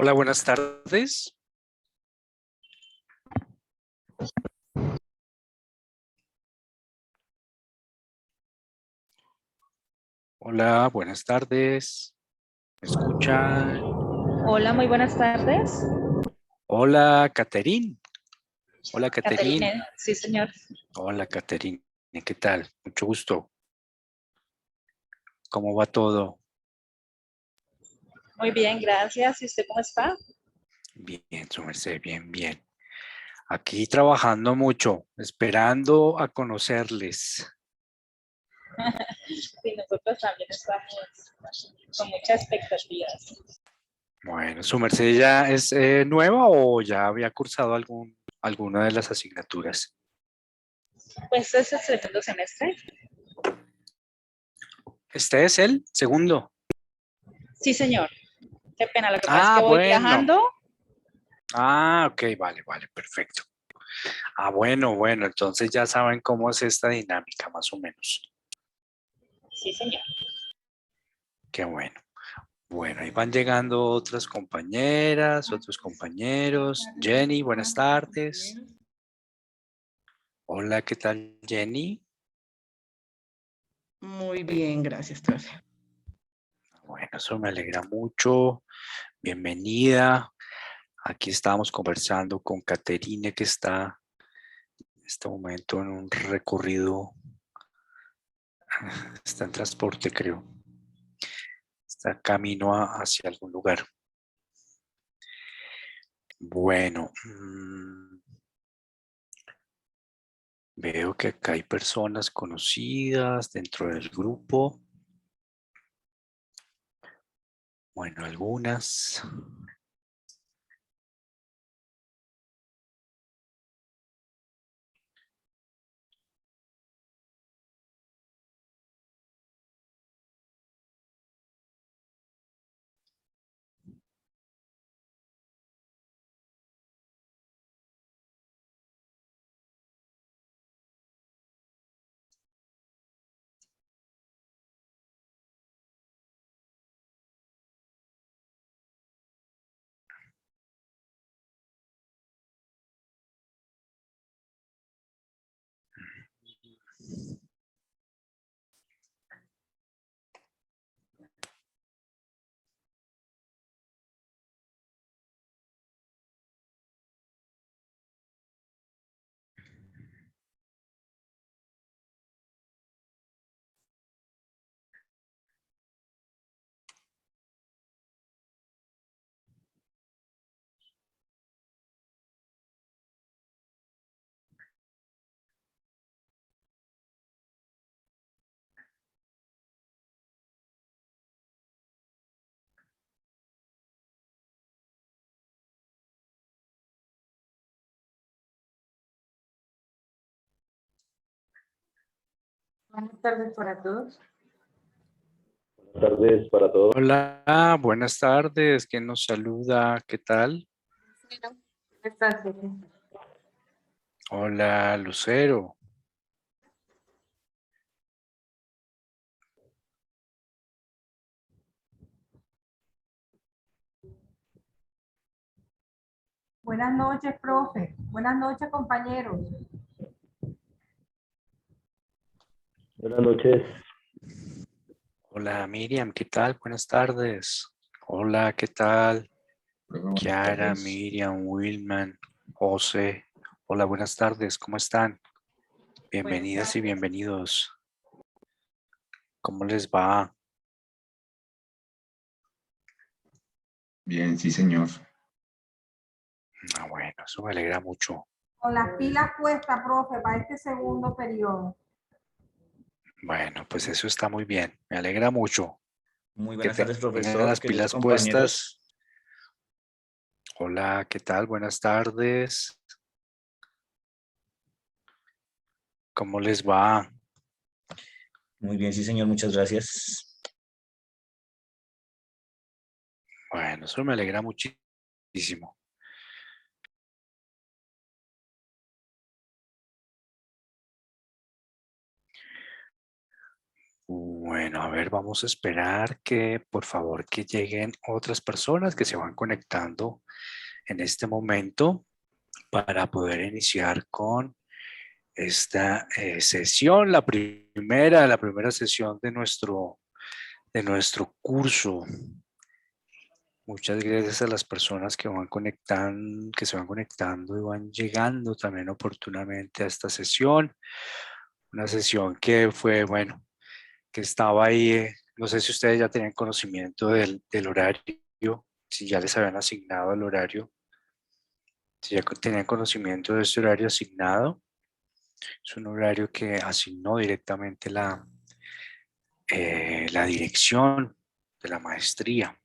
Hola, buenas tardes. Hola, buenas tardes. ¿Me escuchan? Hola, muy buenas tardes. Hola, Caterín. Hola, Caterín. Caterine, sí, señor. Hola, Caterín. ¿Qué tal? Mucho gusto. ¿Cómo va todo? Muy bien, gracias. ¿Y usted cómo está? Bien, su merced, bien, bien. Aquí trabajando mucho, esperando a conocerles. Sí, nosotros también estamos con muchas expectativas. Bueno, ¿su merced ya es nueva o ya había cursado alguna de las asignaturas? Pues es el segundo semestre. Este es el segundo. Sí, señor. Qué pena, lo que pasa es que Ah, voy bueno. viajando. Ah, ok, vale, vale, perfecto. Ah, bueno, entonces ya saben cómo es esta dinámica, más o menos. Sí, señor. Qué bueno. Bueno, ahí van llegando otras compañeras, otros compañeros. Jenny, buenas tardes. Hola, ¿qué tal, Jenny? Muy bien, gracias, profe. Bueno, eso me alegra mucho. Bienvenida. Aquí estamos conversando con Caterine, que está en este momento en un recorrido. Está en transporte, creo. Está camino hacia algún lugar. Bueno, veo que acá hay personas conocidas dentro del grupo. Bueno, algunas. Buenas tardes para todos. Buenas tardes para todos. Hola, buenas tardes. ¿Quién nos saluda? ¿Qué tal? Buenas tardes. Hola, Lucero. Buenas noches, profe. Buenas noches, compañeros. Buenas noches. Hola, Miriam. ¿Qué tal? Buenas tardes. Hola, ¿qué tal? Kiara, Miriam, Wilman, José. Hola, buenas tardes. ¿Cómo están? Bienvenidas y bienvenidos. ¿Cómo les va? Bien, sí, señor. Ah, bueno, eso me alegra mucho. Con las pilas puestas, profe, para este segundo periodo. Bueno, pues eso está muy bien. Me alegra mucho Muy que buenas tardes, tengan profesor, las queridos pilas compañeros. puestas. Hola, ¿qué tal? Buenas tardes. ¿Cómo les va? Muy bien, sí, señor, muchas gracias. Bueno, eso me alegra muchísimo. Bueno, a ver, vamos a esperar que, por favor, que lleguen otras personas que se van conectando en este momento para poder iniciar con esta sesión, la primera sesión de nuestro curso. Muchas gracias a las personas que que se van conectando y van llegando también oportunamente a esta sesión. Una sesión que fue, bueno, que estaba ahí, no sé si ustedes ya tenían conocimiento del horario, si ya les habían asignado el horario, si ya tenían conocimiento de este horario asignado. Es un horario que asignó directamente la dirección de la maestría.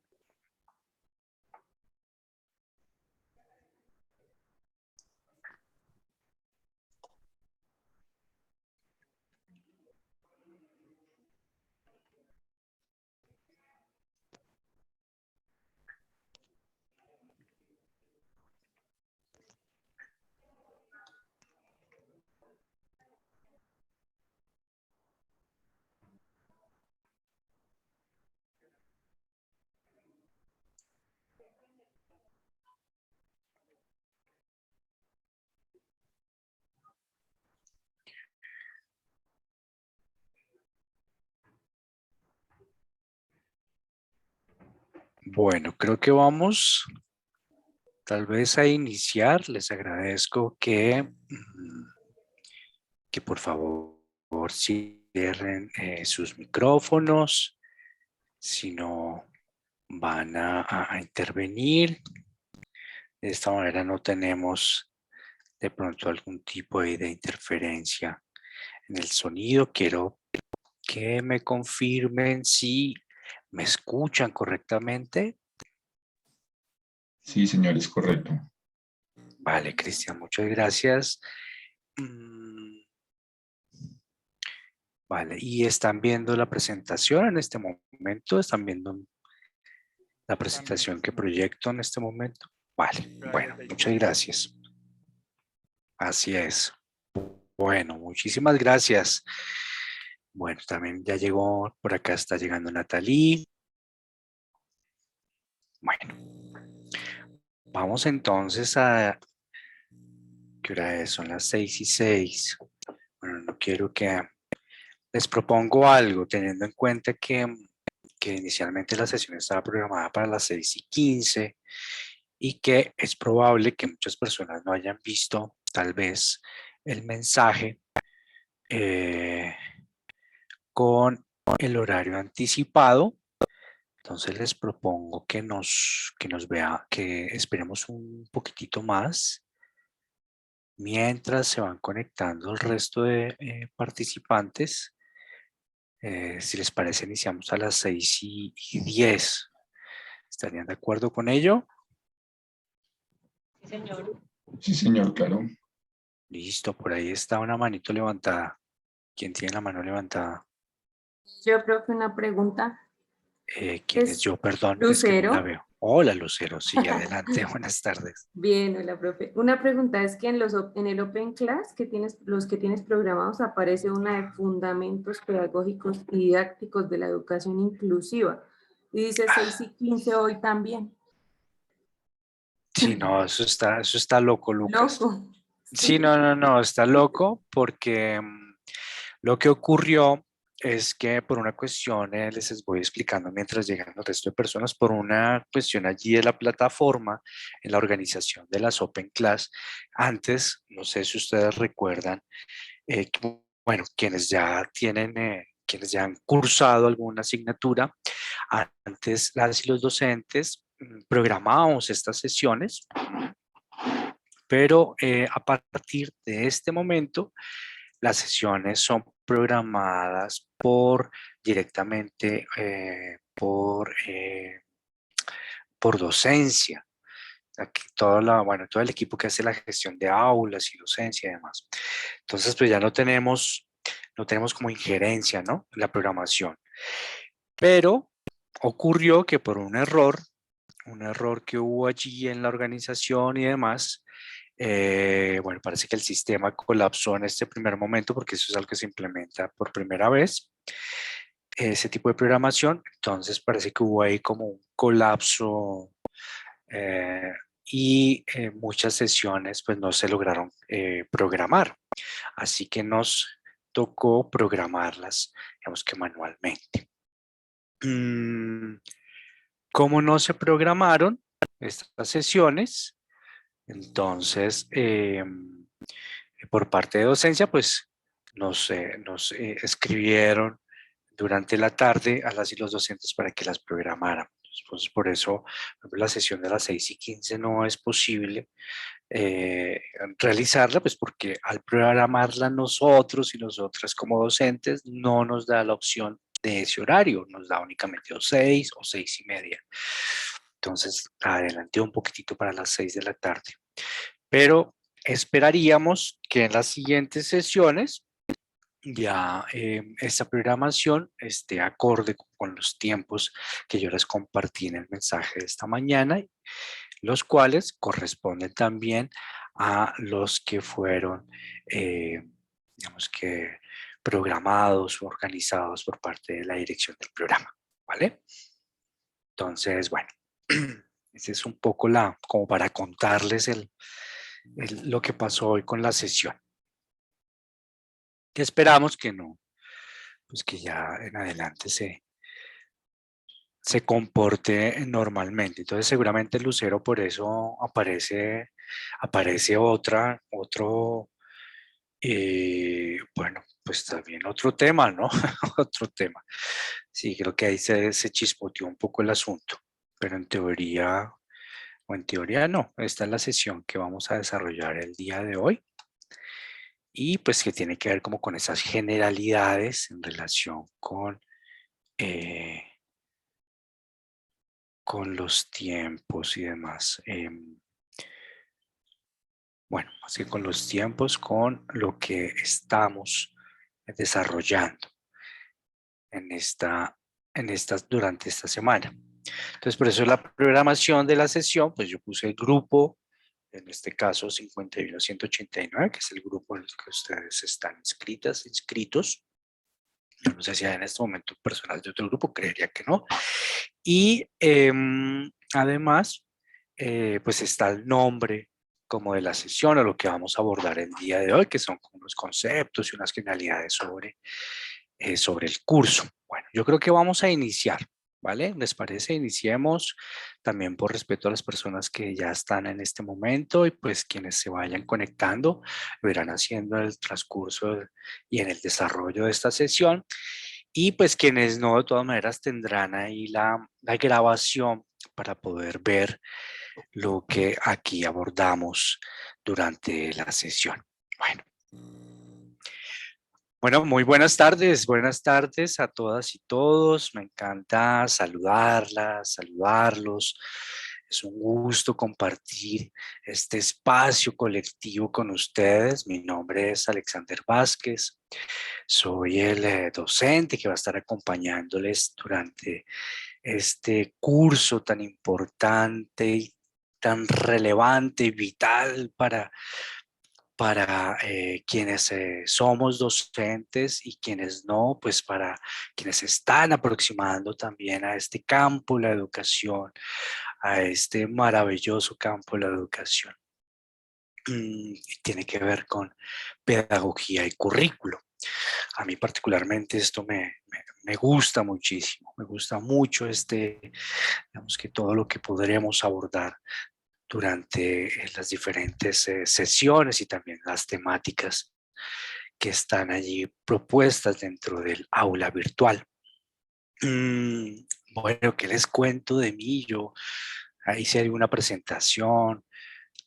Bueno, creo que vamos tal vez a iniciar. Les agradezco que por favor cierren sus micrófonos, si no van a intervenir. De esta manera no tenemos de pronto algún tipo de interferencia en el sonido. Quiero que me confirmen si me escuchan correctamente. Sí, señor, es correcto. Vale, Cristian, muchas gracias. Vale, y están viendo la presentación en este momento, están viendo la presentación que proyecto en este momento. Vale, bueno, muchas gracias. Así es. Bueno, muchísimas gracias. Bueno, también ya llegó, por acá está llegando Natalie. Bueno, vamos entonces a... ¿Qué hora es? Son las 6:06. Bueno, no quiero que... Les propongo algo, teniendo en cuenta que inicialmente la sesión estaba programada para las 6:15 y que es probable que muchas personas no hayan visto tal vez el mensaje con el horario anticipado. Entonces les propongo que que esperemos un poquitito más mientras se van conectando el resto de participantes. Si les parece, iniciamos a las 6:10. ¿Estarían de acuerdo con ello? Sí, señor. Sí, señor, claro. Listo, por ahí está una manito levantada. ¿Quién tiene la mano levantada? Yo creo que una pregunta. ¿Quién es yo? Perdón, es que no la Lucero. veo. Hola, Lucero. Sí, adelante. Buenas tardes. Bien, hola, profe. Una pregunta es que en el Open Class los que tienes programados aparece una de fundamentos pedagógicos y didácticos de la educación inclusiva. Y dice 6:15 hoy también. Sí, no, eso está loco, Lucas. Loco. Sí, no, está loco porque lo que ocurrió es que por una cuestión, les voy explicando mientras llegan el resto de personas, por una cuestión allí de la plataforma, en la organización de las Open Class, antes, no sé si ustedes recuerdan, bueno, quienes ya han cursado alguna asignatura, antes las y los docentes programábamos estas sesiones, pero a partir de este momento, las sesiones son programadas directamente por docencia. Aquí todo el equipo que hace la gestión de aulas y docencia y demás. Entonces, pues ya no tenemos como injerencia, ¿no? En la programación. Pero ocurrió que por un error que hubo allí en la organización y demás, bueno, parece que el sistema colapsó en este primer momento porque eso es algo que se implementa por primera vez. ese tipo de programación. Entonces parece que hubo ahí como un colapso y muchas sesiones pues no se lograron programar. Así que nos tocó programarlas, digamos que manualmente. ¿Cómo no se programaron estas sesiones? Entonces, por parte de docencia, pues nos escribieron durante la tarde a las y los docentes para que las programaran. Entonces, por eso la sesión de las 6:15 no es posible realizarla, pues porque al programarla nosotros y nosotras como docentes no nos da la opción de ese horario, nos da únicamente o 6 o 6:30. Entonces, adelanté un poquitito para las 6 de la tarde. Pero esperaríamos que en las siguientes sesiones ya esta programación esté acorde con los tiempos que yo les compartí en el mensaje de esta mañana, los cuales corresponden también a los que fueron, digamos que, programados o organizados por parte de la dirección del programa, ¿vale? Entonces, bueno, ese es un poco como para contarles lo que pasó hoy con la sesión. Que esperamos que no, pues que ya en adelante se comporte normalmente. Entonces seguramente el Lucero por eso aparece otro, bueno, pues también otro tema, ¿no? Otro tema. Sí, creo que ahí se chispoteó un poco el asunto, pero en teoría, o en teoría no, esta es la sesión que vamos a desarrollar el día de hoy. Y pues que tiene que ver como con esas generalidades en relación con los tiempos y demás. Bueno, así con los tiempos, con lo que estamos desarrollando durante esta semana. Entonces, por eso la programación de la sesión, pues yo puse el grupo, en este caso 51189, que es el grupo en el que ustedes están inscritos. Yo no sé si hay en este momento personas de otro grupo, creería que no. Y además, pues está el nombre como de la sesión o lo que vamos a abordar el día de hoy, que son unos conceptos y unas generalidades sobre el curso. Bueno, yo creo que vamos a iniciar, ¿vale? ¿Les parece? Iniciemos también por respeto a las personas que ya están en este momento y pues quienes se vayan conectando lo irán haciendo en el transcurso y en el desarrollo de esta sesión. Y pues quienes no, de todas maneras tendrán ahí la grabación para poder ver lo que aquí abordamos durante la sesión. Bueno, muy buenas tardes a todas y todos. Me encanta saludarlos. Es un gusto compartir este espacio colectivo con ustedes. Mi nombre es Alexander Vázquez. Soy el docente que va a estar acompañándoles durante este curso tan importante y tan relevante y vital para quienes somos docentes y quienes no, pues para quienes se están aproximando también a este campo de la educación, a este maravilloso campo de la educación. Tiene que ver con pedagogía y currículo. A mí particularmente esto me gusta muchísimo, me gusta mucho digamos que todo lo que podremos abordar durante las diferentes sesiones y también las temáticas que están allí propuestas dentro del aula virtual. Bueno, ¿qué les cuento de mí? Yo hice alguna presentación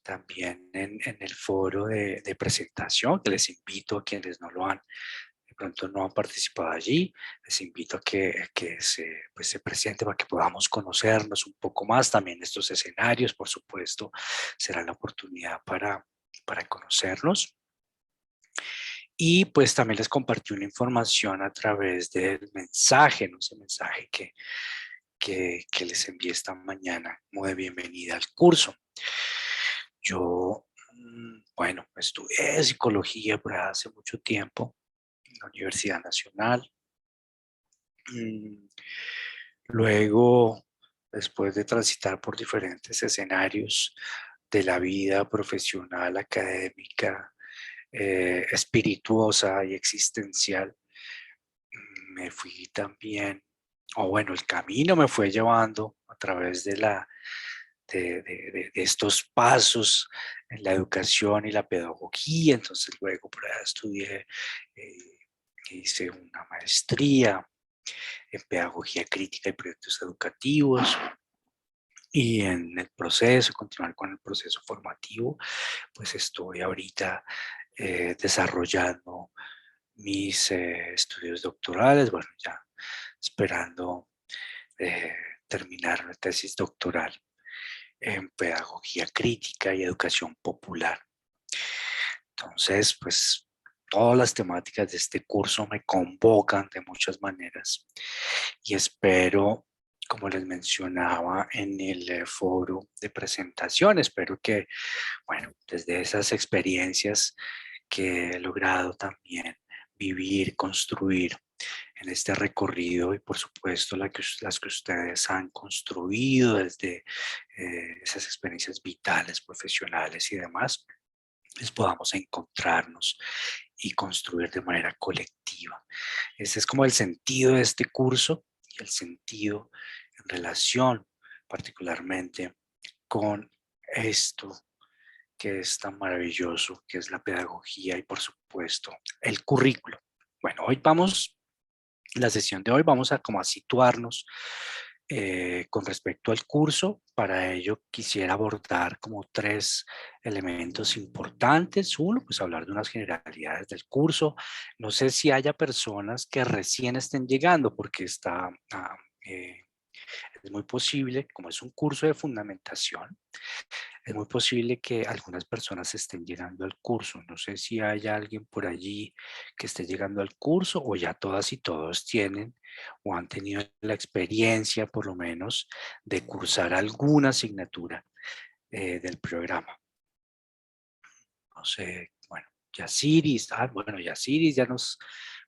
también en el foro de presentación, que les invito a quienes no lo han, de pronto no han participado allí, les invito a que se presente para que podamos conocernos un poco más. También estos escenarios, por supuesto, será la oportunidad para conocernos. Y pues también les compartí una información a través del mensaje, ¿no? Ese mensaje que les envié esta mañana, como de bienvenida al curso. Yo, bueno, estudié psicología por hace mucho tiempo en la Universidad Nacional. Luego, después de transitar por diferentes escenarios de la vida profesional, académica, espirituosa y existencial, me fui también, o bueno, el camino me fue llevando a través de estos pasos en la educación y la pedagogía. Entonces luego por allá estudié, hice una maestría en pedagogía crítica y proyectos educativos, y en el proceso, continuar con el proceso formativo, pues estoy ahorita desarrollando mis estudios doctorales, bueno, ya esperando terminar una tesis doctoral en pedagogía crítica y educación popular. Entonces, pues todas las temáticas de este curso me convocan de muchas maneras y espero, como les mencionaba en el foro de presentación, espero que, bueno, desde esas experiencias que he logrado también vivir, construir en este recorrido, y por supuesto las que ustedes han construido desde esas experiencias vitales, profesionales y demás, les podamos encontrarnos y construir de manera colectiva. Ese es como el sentido de este curso y el sentido en relación particularmente con esto que es tan maravilloso, que es la pedagogía y por supuesto el currículo. Bueno, hoy vamos, la sesión de hoy vamos a como a situarnos con respecto al curso. Para ello quisiera abordar como tres elementos importantes. Uno, pues hablar de unas generalidades del curso. No sé si haya personas que recién estén llegando porque es muy posible, como es un curso de fundamentación, es muy posible que algunas personas estén llegando al curso. No sé si hay alguien por allí que esté llegando al curso, o ya todas y todos tienen o han tenido la experiencia, por lo menos, de cursar alguna asignatura del programa. No sé, bueno, Yasiris, bueno, Yasiris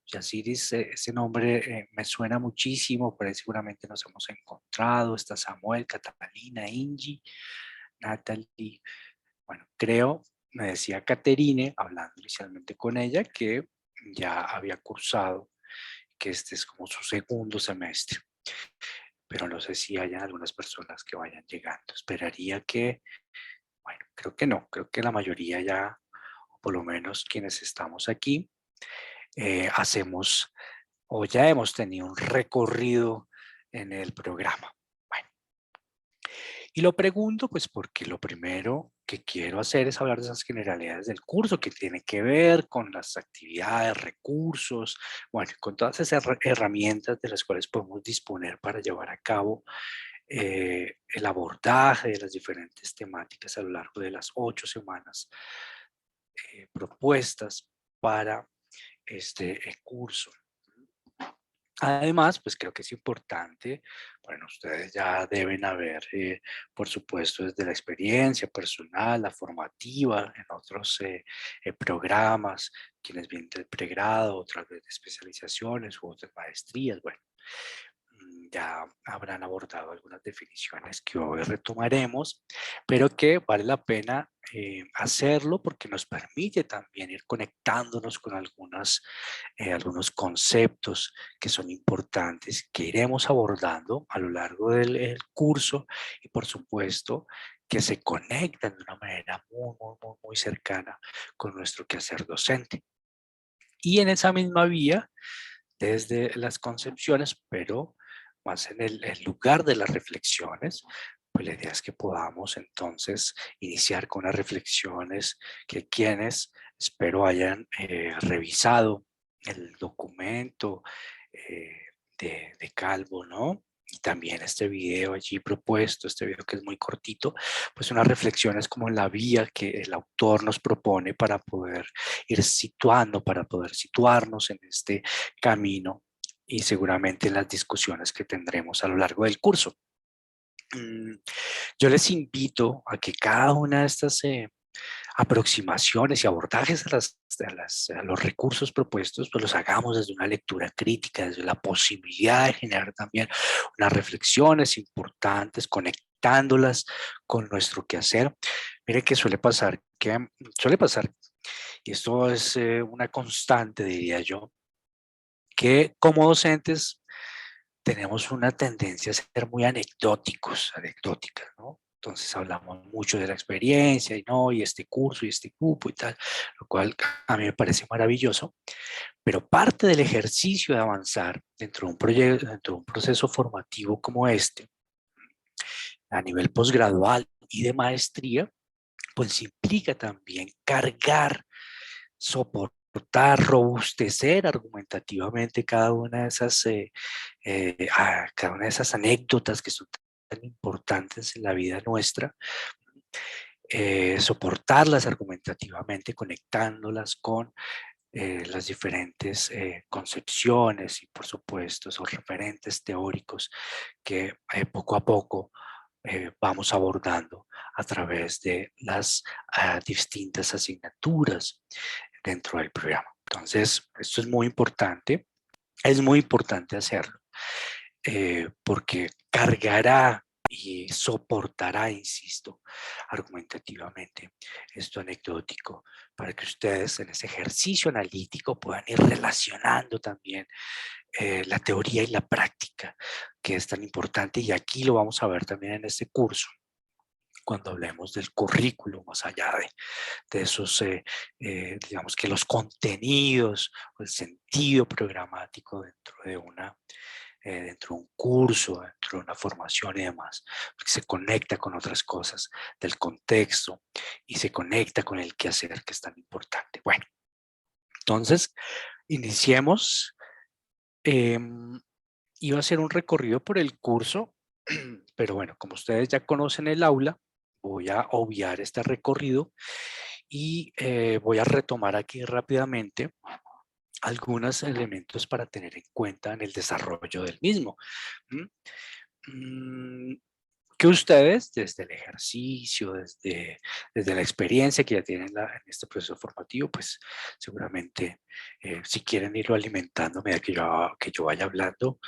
Yasiris, ese nombre me suena muchísimo, pero seguramente nos hemos encontrado. Está Samuel, Catalina, Ingi, Natalie. Bueno, creo, me decía Caterine, hablando inicialmente con ella, que ya había cursado, que este es como su segundo semestre, pero no sé si hayan algunas personas que vayan llegando. Esperaría que, bueno, creo que no, creo que la mayoría ya, o por lo menos quienes estamos aquí, hacemos o ya hemos tenido un recorrido en el programa. Bueno, y lo pregunto pues porque lo primero que quiero hacer es hablar de esas generalidades del curso que tiene que ver con las actividades, recursos, bueno, con todas esas herramientas de las cuales podemos disponer para llevar a cabo el abordaje de las diferentes temáticas a lo largo de las 8 semanas propuestas para este curso. Además, pues creo que es importante, bueno, ustedes ya deben haber, por supuesto, desde la experiencia personal, la formativa, en otros programas, quienes vienen del pregrado, otras de especializaciones u otras maestrías, bueno, ya habrán abordado algunas definiciones que hoy retomaremos, pero que vale la pena hacerlo porque nos permite también ir conectándonos con algunos conceptos que son importantes, que iremos abordando a lo largo del curso, y por supuesto que se conectan de una manera muy cercana con nuestro quehacer docente. Y en esa misma vía, desde las concepciones, pero más en el lugar de las reflexiones, pues la idea es que podamos entonces iniciar con unas reflexiones que quienes espero hayan revisado el documento de Calvo, ¿no? Y también este video allí propuesto, este video que es muy cortito, pues unas reflexiones como la vía que el autor nos propone para poder ir situando, para poder situarnos en este camino y seguramente en las discusiones que tendremos a lo largo del curso. Yo les invito a que cada una de estas aproximaciones y abordajes a los recursos propuestos, pues los hagamos desde una lectura crítica, desde la posibilidad de generar también unas reflexiones importantes, conectándolas con nuestro quehacer. Mire que suele pasar, y esto es una constante, diría yo, que como docentes tenemos una tendencia a ser muy anecdóticas, ¿no? Entonces hablamos mucho de la experiencia y este curso y este grupo y tal, lo cual a mí me parece maravilloso, pero parte del ejercicio de avanzar dentro de un proyecto, dentro de un proceso formativo como este, a nivel posgradual y de maestría, pues implica también cargar, soportar, robustecer argumentativamente cada una de esas anécdotas que son tan importantes en la vida nuestra, soportarlas argumentativamente, conectándolas con las diferentes concepciones y, por supuesto, esos referentes teóricos que poco a poco vamos abordando a través de las distintas asignaturas dentro del programa. Entonces, esto es muy importante hacerlo, porque cargará y soportará, insisto, argumentativamente esto anecdótico, para que ustedes en ese ejercicio analítico puedan ir relacionando también la teoría y la práctica, que es tan importante, y aquí lo vamos a ver también en este curso, cuando hablemos del currículo, más allá de esos, digamos que los contenidos o el sentido programático dentro de un curso, dentro de una formación y demás, porque se conecta con otras cosas del contexto y se conecta con el quehacer, que es tan importante. Bueno, entonces, iniciemos. Iba a hacer un recorrido por el curso, pero bueno, como ustedes ya conocen el aula, voy a obviar este recorrido y voy a retomar aquí rápidamente algunos elementos para tener en cuenta en el desarrollo del mismo. Que ustedes, desde el ejercicio, desde la experiencia que ya tienen en este proceso formativo, pues seguramente si quieren irlo alimentando a medida que yo vaya hablando,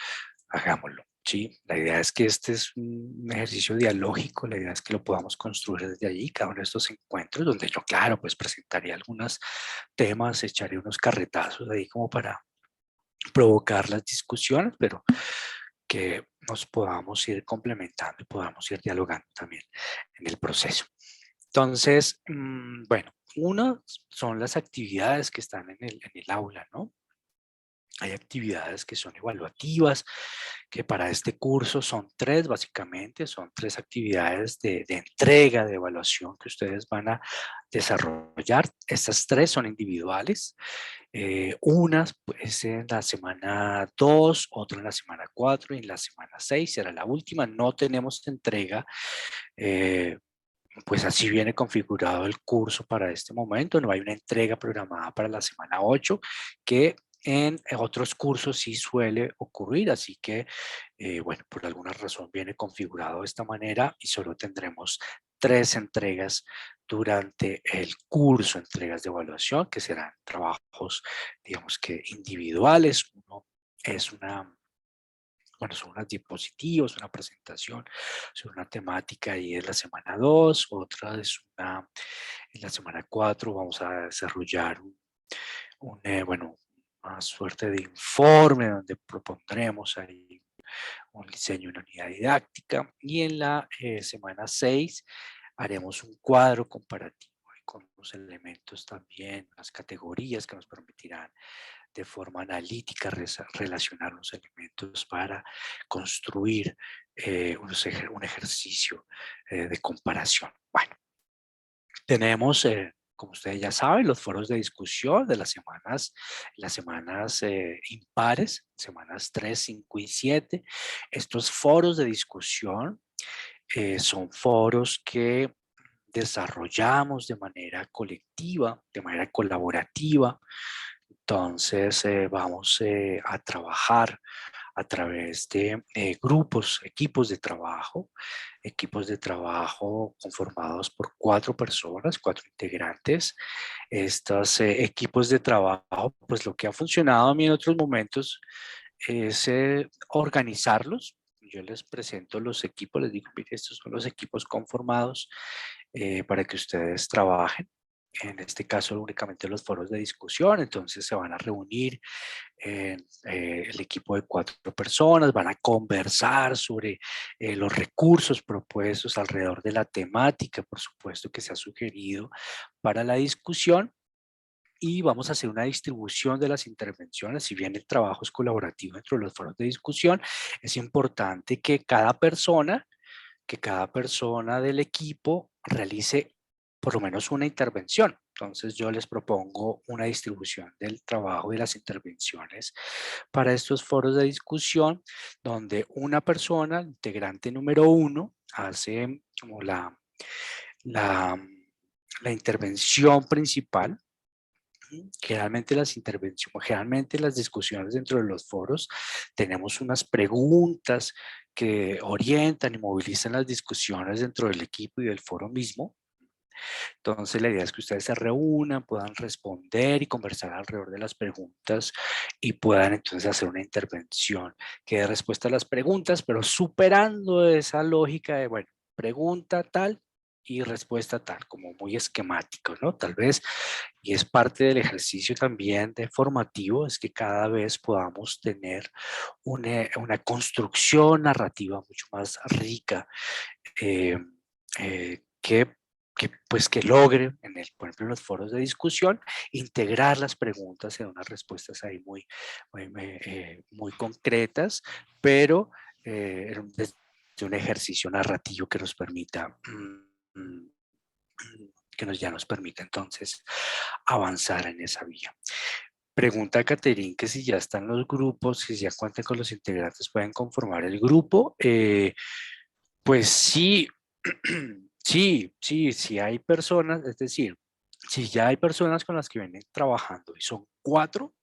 hagámoslo. ¿Sí? La idea es que este es un ejercicio dialógico, la idea es que lo podamos construir desde allí, cada uno de estos encuentros, donde yo, claro, pues presentaría algunos temas, echaré unos carretazos ahí como para provocar las discusiones, pero que nos podamos ir complementando y podamos ir dialogando también en el proceso. Entonces, bueno, una son las actividades que están en el aula, ¿no? Hay actividades que son evaluativas, que para este curso son tres, básicamente, son tres actividades de entrega, de evaluación que ustedes van a desarrollar. Estas tres son individuales. Unas pues en la semana 2, otra en la semana 4 y en la semana 6 será la última. No tenemos entrega, pues así viene configurado el curso para este momento. No hay una entrega programada para la semana 8, que en otros cursos sí suele ocurrir, así que, bueno, por alguna razón viene configurado de esta manera y solo tendremos 3 entregas durante el curso, entregas de evaluación, que serán trabajos, digamos que individuales. Uno es son unas diapositivas, una presentación sobre una temática y es la semana 2, otra es en la semana 4 vamos a desarrollar una suerte de informe donde propondremos ahí un diseño, una unidad didáctica, y en la semana 6 haremos un cuadro comparativo con los elementos también, las categorías que nos permitirán de forma analítica relacionar los elementos para construir un ejercicio de comparación. Bueno, tenemos, como ustedes ya saben, los foros de discusión de las semanas impares, semanas 3, 5 y 7. Estos foros de discusión son foros que desarrollamos de manera colectiva, de manera colaborativa. Entonces vamos a trabajar a través de grupos, equipos de trabajo conformados por 4 personas, 4 integrantes. Estos equipos de trabajo, pues lo que ha funcionado a mí en otros momentos es organizarlos. Yo les presento los equipos, les digo, mire, estos son los equipos conformados para que ustedes trabajen. En este caso únicamente los foros de discusión, entonces se van a reunir el equipo de 4 personas, van a conversar sobre los recursos propuestos alrededor de la temática, por supuesto, que se ha sugerido para la discusión. Y vamos a hacer una distribución de las intervenciones. Si bien el trabajo es colaborativo dentro de los foros de discusión, es importante que cada persona del equipo realice por lo menos una intervención. Entonces yo les propongo una distribución del trabajo y las intervenciones para estos foros de discusión, donde una persona, integrante número 1, hace como la intervención principal. Generalmente las discusiones dentro de los foros tenemos unas preguntas que orientan y movilizan las discusiones dentro del equipo y del foro mismo. Entonces la idea es que ustedes se reúnan, puedan responder y conversar alrededor de las preguntas y puedan entonces hacer una intervención que dé respuesta a las preguntas, pero superando esa lógica de, bueno, pregunta tal y respuesta tal, como muy esquemático, ¿no? Tal vez, y es parte del ejercicio también de formativo, es que cada vez podamos tener una construcción narrativa mucho más rica que logre, por ejemplo, en los foros de discusión, integrar las preguntas en unas respuestas ahí muy concretas, pero desde un ejercicio narrativo que nos permita ya nos permite entonces avanzar en esa vía. Pregunta a Caterín que si ya están los grupos, si ya cuentan con los integrantes, pueden conformar el grupo. Pues sí, sí hay personas, es decir, si ya hay personas con las que vienen trabajando y son 4,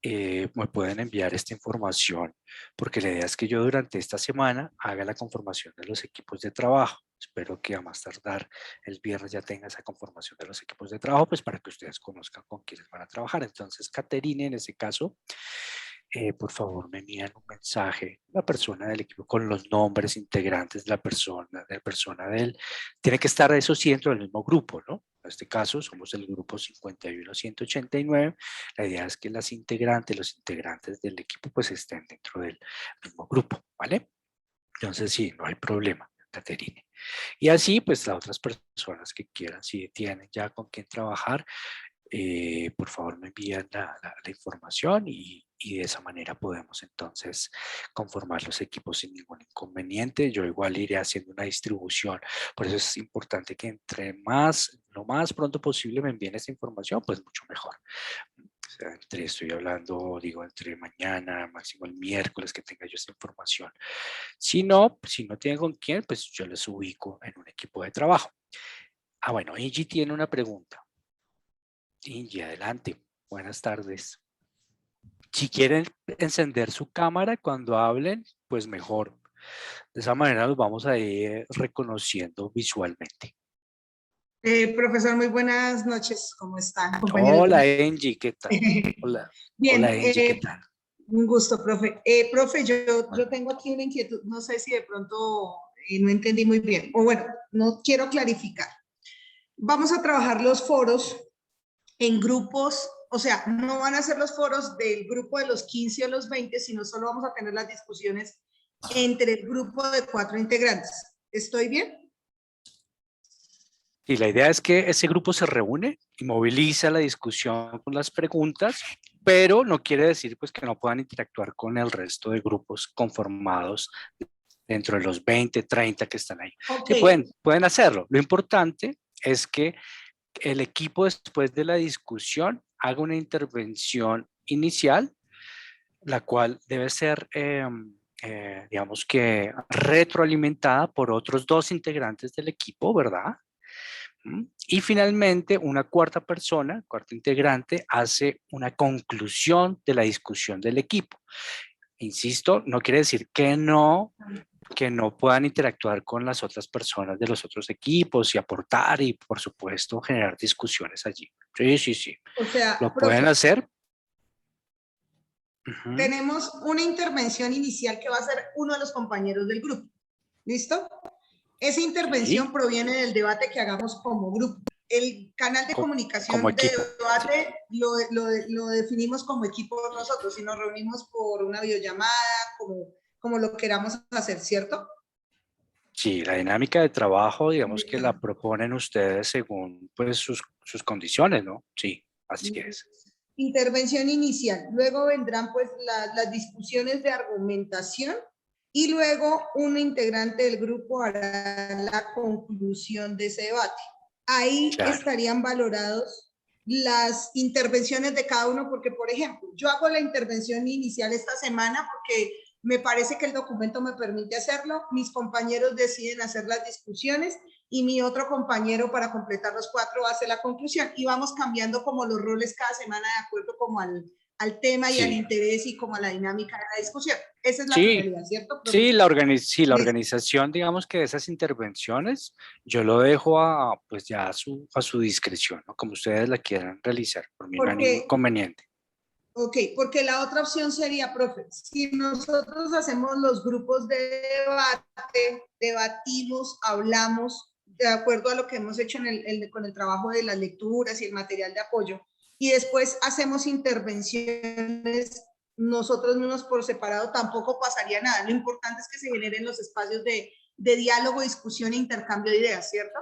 me pueden enviar esta información, porque la idea es que yo durante esta semana haga la conformación de los equipos de trabajo. Espero que a más tardar el viernes ya tenga esa conformación de los equipos de trabajo, pues para que ustedes conozcan con quiénes van a trabajar. Entonces, Caterine, en ese caso, por favor me envían un mensaje, la persona del equipo con los nombres integrantes de la persona, tiene que estar eso sí dentro del mismo grupo, ¿no? En este caso somos el grupo 51-189, la idea es que los integrantes del equipo pues estén dentro del mismo grupo, ¿vale? Entonces sí, no hay problema, Caterine. Y así pues las otras personas que quieran, si tienen ya con quién trabajar, por favor me envían la información y de esa manera podemos entonces conformar los equipos sin ningún inconveniente. Yo igual iré haciendo una distribución, por eso es importante que lo más pronto posible me envíen esta información, pues mucho mejor. O sea, estoy hablando, entre mañana, máximo el miércoles que tenga yo esta información. Si no tienen con quién, pues yo les ubico en un equipo de trabajo. Bueno, Angie tiene una pregunta. Ingi, adelante. Buenas tardes. Si quieren encender su cámara cuando hablen, pues mejor. De esa manera los vamos a ir reconociendo visualmente. Profesor, muy buenas noches. ¿Cómo están, compañeros? Hola, Angie, ¿qué tal? Hola. Bien, Hola, Angie, ¿qué tal? un gusto, profe. Profe, yo tengo aquí una inquietud. No sé si de pronto no entendí muy bien. O bueno, no quiero clarificar. Vamos a trabajar los foros en grupos, o sea, no van a ser los foros del grupo de los 15 o los 20, sino solo vamos a tener las discusiones entre el grupo de 4 integrantes. ¿Estoy bien? Y la idea es que ese grupo se reúne y moviliza la discusión con las preguntas, pero no quiere decir pues que no puedan interactuar con el resto de grupos conformados dentro de los 20, 30 que están ahí. Okay. Que pueden hacerlo. Lo importante es que el equipo después de la discusión haga una intervención inicial, la cual debe ser, digamos que retroalimentada por otros 2 integrantes del equipo, ¿verdad? Y finalmente una cuarto integrante hace una conclusión de la discusión del equipo. Insisto, no quiere decir que no puedan interactuar con las otras personas de los otros equipos y aportar y, por supuesto, generar discusiones allí. Sí, sí, sí. O sea, ¿Lo profe, pueden hacer? Ujú. tenemos una intervención inicial que va a ser uno de los compañeros del grupo. ¿Listo? Esa intervención Sí. proviene del debate que hagamos como grupo. El canal de comunicación Como de equipo. debate lo definimos como equipo nosotros y nos reunimos por una videollamada, como lo queramos hacer, ¿cierto? Sí, la dinámica de trabajo, digamos que la proponen ustedes según pues sus condiciones, ¿no? Sí, así es. Intervención inicial. Luego vendrán pues las discusiones de argumentación y luego un integrante del grupo hará la conclusión de ese debate. Ahí Claro. estarían valorados las intervenciones de cada uno, porque por ejemplo, yo hago la intervención inicial esta semana porque me parece que el documento me permite hacerlo, mis compañeros deciden hacer las discusiones y mi otro compañero para completar los 4 hace la conclusión y vamos cambiando como los roles cada semana de acuerdo como al tema y Sí. al interés y como a la dinámica de la discusión. Esa es la Sí. finalidad, ¿cierto? Sí, la organización, digamos que de esas intervenciones, yo lo dejo pues ya a su discreción, ¿no? Como ustedes la quieran realizar, por mí no hay ningún inconveniente. Ok, porque la otra opción sería, profe, si nosotros hacemos los grupos de debate, debatimos, hablamos, de acuerdo a lo que hemos hecho con el trabajo de las lecturas y el material de apoyo, y después hacemos intervenciones nosotros mismos por separado, tampoco pasaría nada. Lo importante es que se generen los espacios de diálogo, discusión e intercambio de ideas, ¿cierto?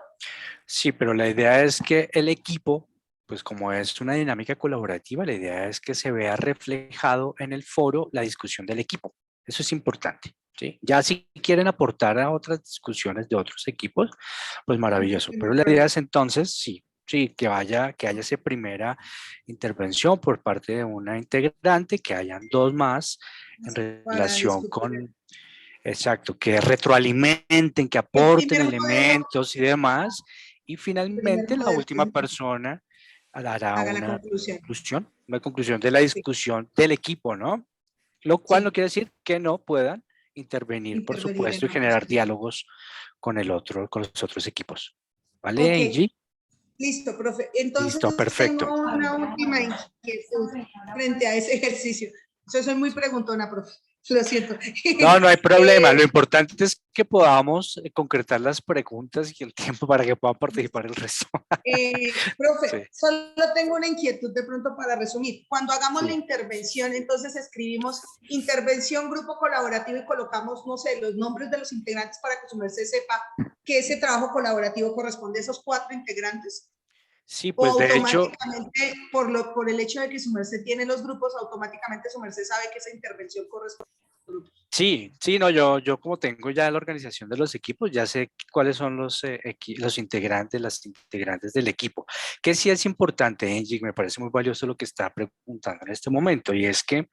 Sí, pero la idea es que el equipo, pues como es una dinámica colaborativa, la idea es que se vea reflejado en el foro la discusión del equipo. Eso es importante, ¿sí? Ya si quieren aportar a otras discusiones de otros equipos, pues maravilloso. Pero la idea es entonces, sí, que haya esa primera intervención por parte de una integrante, que hayan 2 más en relación con... Exacto, que retroalimenten, que aporten elementos y demás. Y finalmente la última persona hará una conclusión de la discusión del equipo, ¿no? Lo cual no quiere decir que no puedan intervenir, por supuesto, y generar diálogos con los otros equipos. ¿Vale, Angie? Listo, profe. Entonces, Listo, perfecto. tengo una última inquietud frente a ese ejercicio. Yo soy muy preguntona, profe. Lo siento. No hay problema. Lo importante es que podamos concretar las preguntas y el tiempo para que puedan participar el resto. Profe, solo tengo una inquietud de pronto para resumir. Cuando hagamos la intervención, entonces escribimos intervención grupo colaborativo y colocamos, no sé, los nombres de los integrantes para que su merced sepa que ese trabajo colaborativo corresponde a esos 4 integrantes. Sí, pues o de hecho, automáticamente, por el hecho de que su merced tiene los grupos, automáticamente su merced sabe que esa intervención corresponde a los grupos. Sí, no, yo como tengo ya la organización de los equipos, ya sé cuáles son los integrantes, las integrantes del equipo. Que sí es importante, Angie, me parece muy valioso lo que está preguntando en este momento, y es que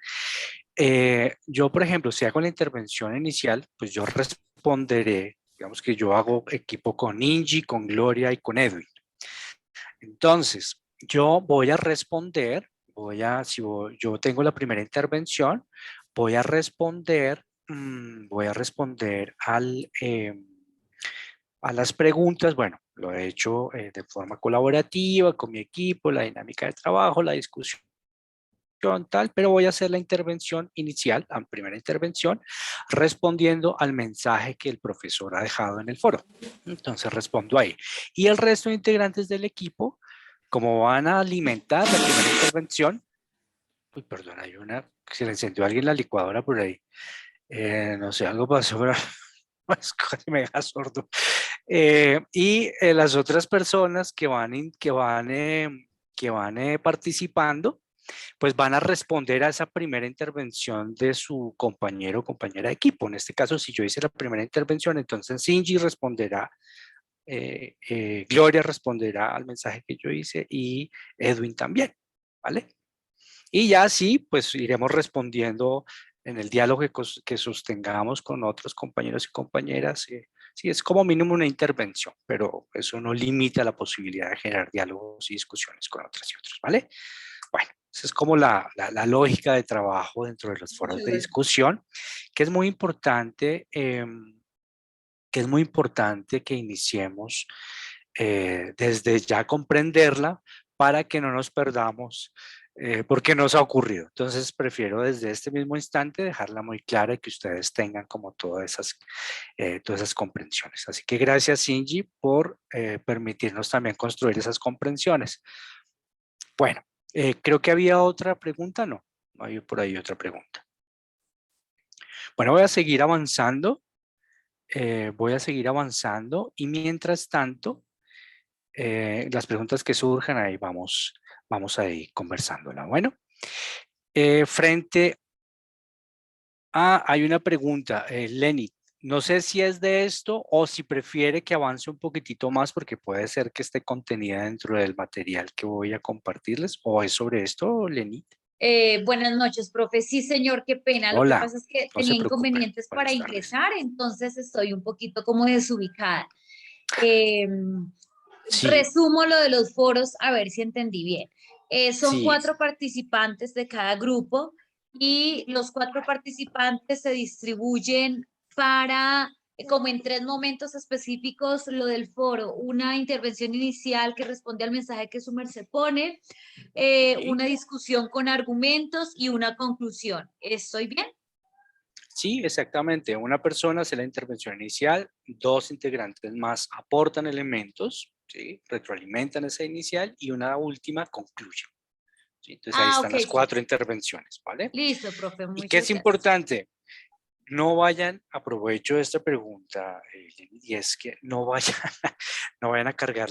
yo, por ejemplo, si hago la intervención inicial, pues yo responderé, digamos que yo hago equipo con Angie, con Gloria y con Edwin. Entonces, yo voy a responder, yo tengo la primera intervención, voy a responder a las preguntas. Bueno, lo he hecho de forma colaborativa con mi equipo, la dinámica de trabajo, la discusión, tal, pero voy a hacer la intervención inicial, la primera intervención, respondiendo al mensaje que el profesor ha dejado en el foro. Entonces respondo ahí. Y el resto de integrantes del equipo, como van a alimentar la primera intervención, uy, perdón, se le encendió a alguien la licuadora por ahí. No sé, algo pasó, pero me deja sordo. Y las otras personas que van participando, pues van a responder a esa primera intervención de su compañero o compañera de equipo. En este caso, si yo hice la primera intervención, entonces Cindy responderá, Gloria responderá al mensaje que yo hice y Edwin también, ¿vale? Y ya así, pues iremos respondiendo en el diálogo que sostengamos con otros compañeros y compañeras. Sí, es como mínimo una intervención, pero eso no limita la posibilidad de generar diálogos y discusiones con otras y otros, ¿vale? Bueno, Esa es como la lógica de trabajo dentro de los foros Muchas de gracias. discusión, que es muy importante, que iniciemos desde ya comprenderla para que no nos perdamos porque nos ha ocurrido. Entonces prefiero desde este mismo instante dejarla muy clara y que ustedes tengan como todas esas comprensiones. Así que gracias, Shinji, por permitirnos también construir esas comprensiones. Bueno, creo que había otra pregunta, ¿no? Hay por ahí otra pregunta. Bueno, voy a seguir avanzando. Y mientras tanto, las preguntas que surjan ahí vamos a ir conversándola. Bueno, hay una pregunta, Lenny. No sé si es de esto o si prefiere que avance un poquitito más porque puede ser que esté contenida dentro del material que voy a compartirles. ¿O es sobre esto, Lenny? Buenas noches, profe. Sí, señor, qué pena. Lo que Hola, pasa es que no se tenía preocupe. inconvenientes para Buenas tardes. ingresar, entonces estoy un poquito como desubicada. Sí, Resumo lo de los foros, a ver si entendí bien. Son sí, 4 participantes de cada grupo y los 4 participantes se distribuyen para, como en 3 momentos específicos, lo del foro. Una intervención inicial que responde al mensaje que su merced pone, una discusión con argumentos y una conclusión. ¿Estoy bien? sí, exactamente. Una persona hace la intervención inicial, 2 integrantes más aportan elementos, ¿sí? Retroalimentan esa inicial y una última concluye. ¿Sí? Entonces ahí están Ok, las sí. 4 intervenciones, ¿vale? Listo, profe, ¿Y qué muchas es gracias. importante? No vayan, aprovecho esta pregunta, y es que no vayan, no vayan a cargar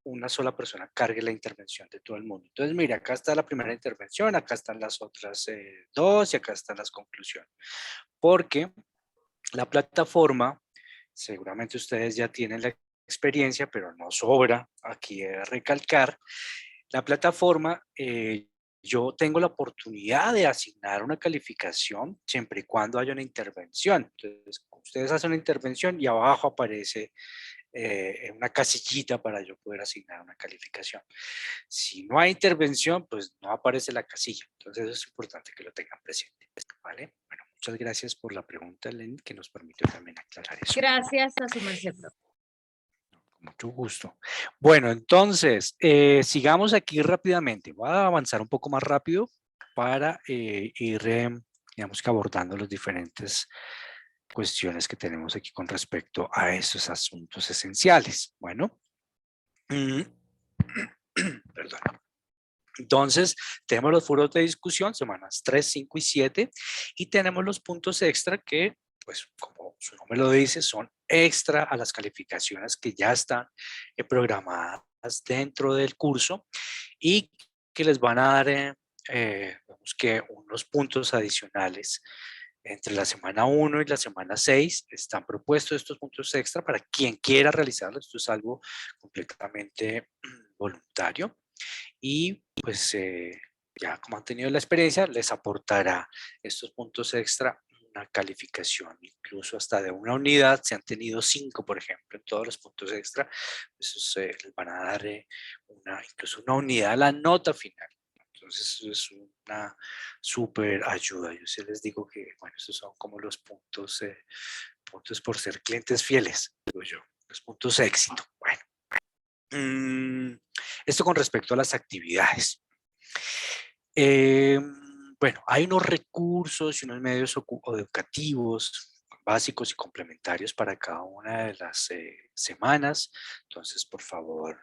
una sola persona, cargue la intervención de todo el mundo. Entonces, mira, acá está la primera intervención, acá están las otras 2 y acá están las conclusiones. Porque la plataforma, seguramente ustedes ya tienen la experiencia, pero no sobra aquí recalcar, la plataforma, yo tengo la oportunidad de asignar una calificación siempre y cuando haya una intervención. Entonces, ustedes hacen una intervención y abajo aparece una casillita para yo poder asignar una calificación. Si no hay intervención, pues no aparece la casilla. Entonces, eso es importante que lo tengan presente, ¿vale? Bueno, muchas gracias por la pregunta, Lenny, que nos permitió también aclarar eso. Gracias a su merced, profe. Con mucho gusto. Bueno, entonces, sigamos aquí rápidamente. Voy a avanzar un poco más rápido para ir, digamos que abordando las diferentes cuestiones que tenemos aquí con respecto a estos asuntos esenciales. Bueno, perdón. Entonces, tenemos los foros de discusión, semanas 3, 5 y 7, y tenemos los puntos extra que, pues, como su nombre lo dice, son extra a las calificaciones que ya están programadas dentro del curso y que les van a dar, digamos que unos puntos adicionales. Entre la semana 1 y la semana 6 están propuestos estos puntos extra para quien quiera realizarlos. Esto es algo completamente voluntario. Y pues ya como han tenido la experiencia, les aportará estos puntos extra una calificación, incluso hasta de una unidad. Si han tenido 5, por ejemplo, en todos los puntos extra, pues les van a dar incluso una unidad a la nota final. Entonces, eso es una súper ayuda. Yo sí les digo que, bueno, estos son como los puntos por ser clientes fieles, digo yo, los puntos éxito. Bueno. Esto con respecto a las actividades. Bueno, hay unos recursos y unos medios educativos básicos y complementarios para cada una de las semanas. Entonces, por favor,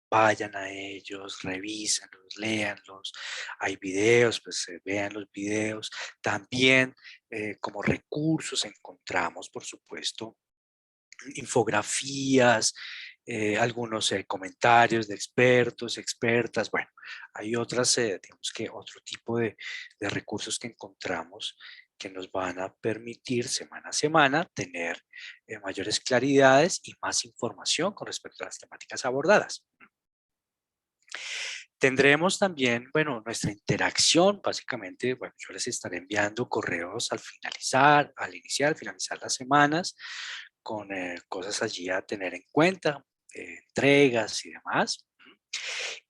vayan a ellos, revísenlos, léanlos. Hay videos, pues vean los videos. También como recursos encontramos, por supuesto, infografías, algunos comentarios de expertos, expertas. Bueno, hay otras, digamos que otro tipo de recursos que encontramos que nos van a permitir semana a semana tener mayores claridades y más información con respecto a las temáticas abordadas. Tendremos también, bueno, nuestra interacción, básicamente, bueno, yo les estaré enviando correos al iniciar, finalizar las semanas, con cosas allí a tener en cuenta, entregas y demás.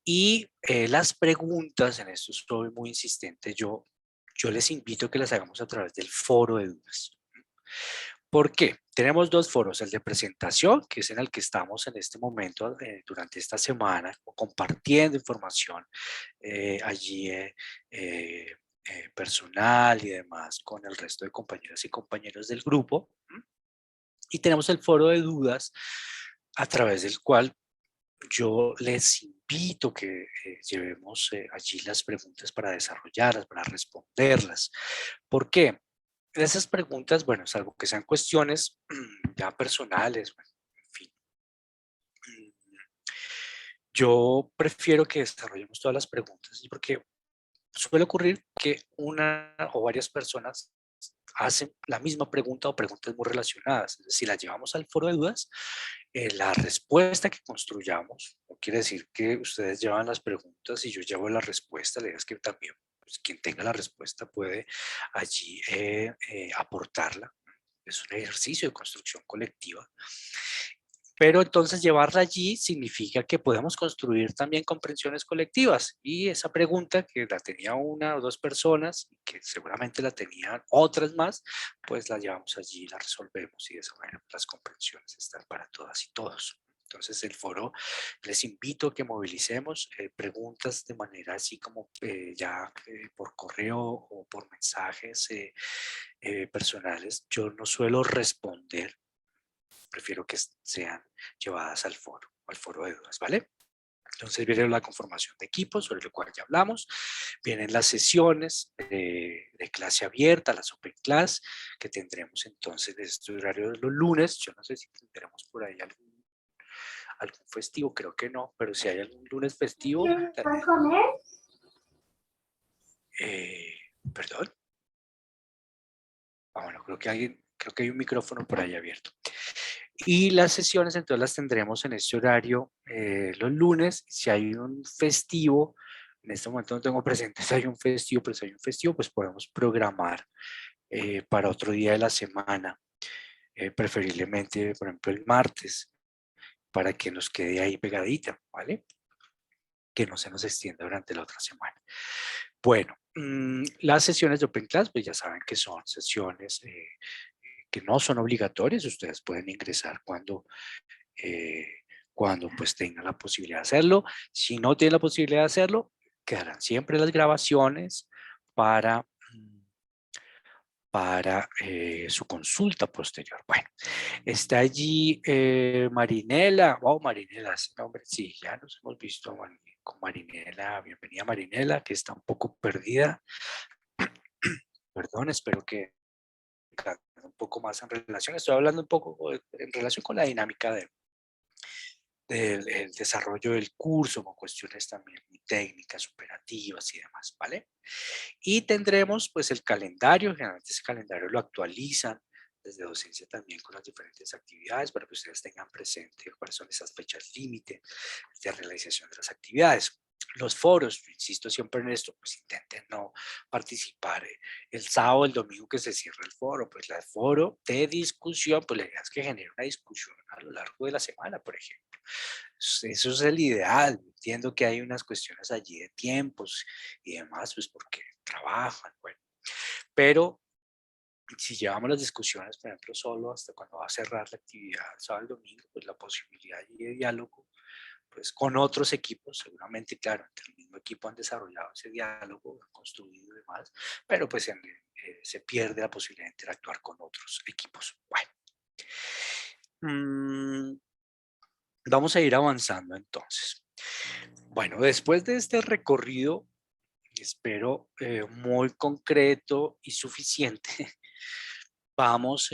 Y las preguntas, en esto soy muy insistente, yo les invito a que las hagamos a través del foro de dudas. ¿Por qué? Tenemos dos foros, el de presentación, que es en el que estamos en este momento durante esta semana, compartiendo información allí personal y demás con el resto de compañeras y compañeros del grupo. Y tenemos el foro de dudas a través del cual yo les invito que llevemos allí las preguntas para desarrollarlas, para responderlas. ¿Por qué? Esas preguntas, bueno, salvo que sean cuestiones ya personales, bueno, en fin. Yo prefiero que desarrollemos todas las preguntas porque suele ocurrir que una o varias personas hacen la misma pregunta o preguntas muy relacionadas. Si las llevamos al foro de dudas, la respuesta que construyamos, no quiere decir que ustedes llevan las preguntas y yo llevo la respuesta, la idea es que también pues, quien tenga la respuesta puede allí aportarla. Es un ejercicio de construcción colectiva. Pero entonces llevarla allí significa que podemos construir también comprensiones colectivas. Y esa pregunta que la tenía una o dos personas, y que seguramente la tenían otras más, pues la llevamos allí, la resolvemos y de esa manera las comprensiones están para todas y todos. Entonces el foro, les invito a que movilicemos preguntas de manera así como por correo o por mensajes personales. Yo no suelo responder, prefiero que sean llevadas al foro de dudas, ¿vale? Entonces viene la conformación de equipos, sobre lo cual ya hablamos. Vienen las sesiones de clase abierta, las Open Class, que tendremos entonces de este horario de los lunes. Yo no sé si tendremos por ahí algún festivo, creo que no, pero si hay algún lunes festivo. ¿Puedes comer? ¿Perdón? Bueno, creo que hay un micrófono por ahí abierto. Y las sesiones entonces las tendremos en este horario los lunes. Si hay un festivo, en este momento no tengo presente si hay un festivo, pero si hay un festivo, pues podemos programar para otro día de la semana, preferiblemente, por ejemplo, el martes, para que nos quede ahí pegadita, ¿vale? Que no se nos extienda durante la otra semana. Bueno, las sesiones de Open Class, pues ya saben que son sesiones que no son obligatorias, ustedes pueden ingresar cuando pues tengan la posibilidad de hacerlo. Si no tienen la posibilidad de hacerlo, quedarán siempre las grabaciones para su consulta posterior. Bueno, está allí Marinela. Oh, Marinela, ese nombre, sí, ya nos hemos visto con Marinela. Bienvenida, Marinela, que está un poco perdida. Perdón, espero que un poco más en relación. Estoy hablando un poco en relación con la dinámica del desarrollo del curso, con cuestiones también muy técnicas, operativas y demás, ¿vale? Y tendremos pues el calendario, generalmente ese calendario lo actualizan desde docencia también con las diferentes actividades para que ustedes tengan presente cuáles son esas fechas límite de realización de las actividades. Los foros, insisto siempre en esto, pues intenten no participar el sábado, el domingo que se cierra el foro, pues el foro de discusión, pues la idea es que genere una discusión a lo largo de la semana, por ejemplo. Eso es el ideal. Entiendo que hay unas cuestiones allí de tiempos y demás, pues porque trabajan, bueno. Pero si llevamos las discusiones, por ejemplo, solo hasta cuando va a cerrar la actividad el sábado y el domingo, pues la posibilidad de diálogo pues con otros equipos, seguramente, claro, entre el mismo equipo han desarrollado ese diálogo, han construido y demás, pero pues se pierde la posibilidad de interactuar con otros equipos. Bueno, vamos a ir avanzando entonces. Bueno, después de este recorrido, espero muy concreto y suficiente, vamos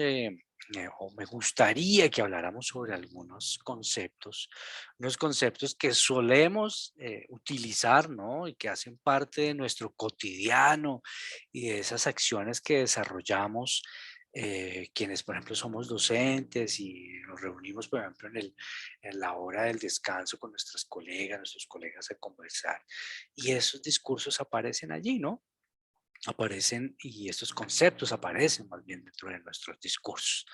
o me gustaría que habláramos sobre algunos conceptos, unos conceptos que solemos utilizar, ¿no? Y que hacen parte de nuestro cotidiano y de esas acciones que desarrollamos quienes, por ejemplo, somos docentes y nos reunimos, por ejemplo, en la hora del descanso con nuestros colegas a conversar. Y esos discursos aparecen allí, ¿no? Aparecen y estos conceptos aparecen más bien dentro de nuestros discursos,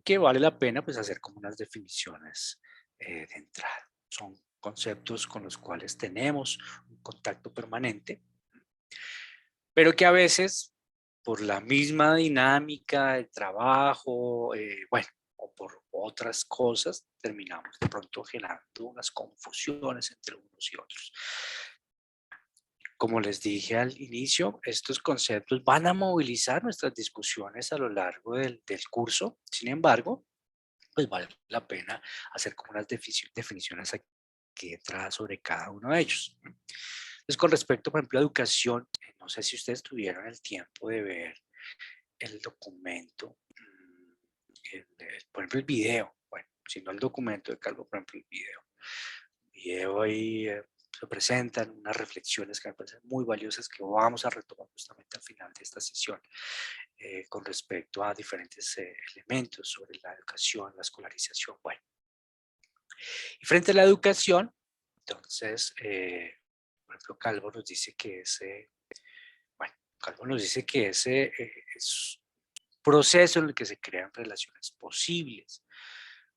que vale la pena pues hacer como unas definiciones de entrada. Son conceptos con los cuales tenemos un contacto permanente, pero que a veces por la misma dinámica de trabajo, bueno, o por otras cosas, terminamos de pronto generando unas confusiones entre unos y otros. Como les dije al inicio, estos conceptos van a movilizar nuestras discusiones a lo largo del curso. Sin embargo, pues vale la pena hacer como unas definiciones aquí detrás sobre cada uno de ellos. Entonces, con respecto, por ejemplo, a educación, no sé si ustedes tuvieron el tiempo de ver el documento, por ejemplo, el video. Bueno, si no el documento de Calvo, por ejemplo, el video. El video ahí se presentan unas reflexiones que me parecen muy valiosas que vamos a retomar justamente al final de esta sesión con respecto a diferentes elementos sobre la educación, la escolarización. Bueno, y frente a la educación, entonces, por ejemplo, Calvo nos dice que ese es un proceso en el que se crean relaciones posibles.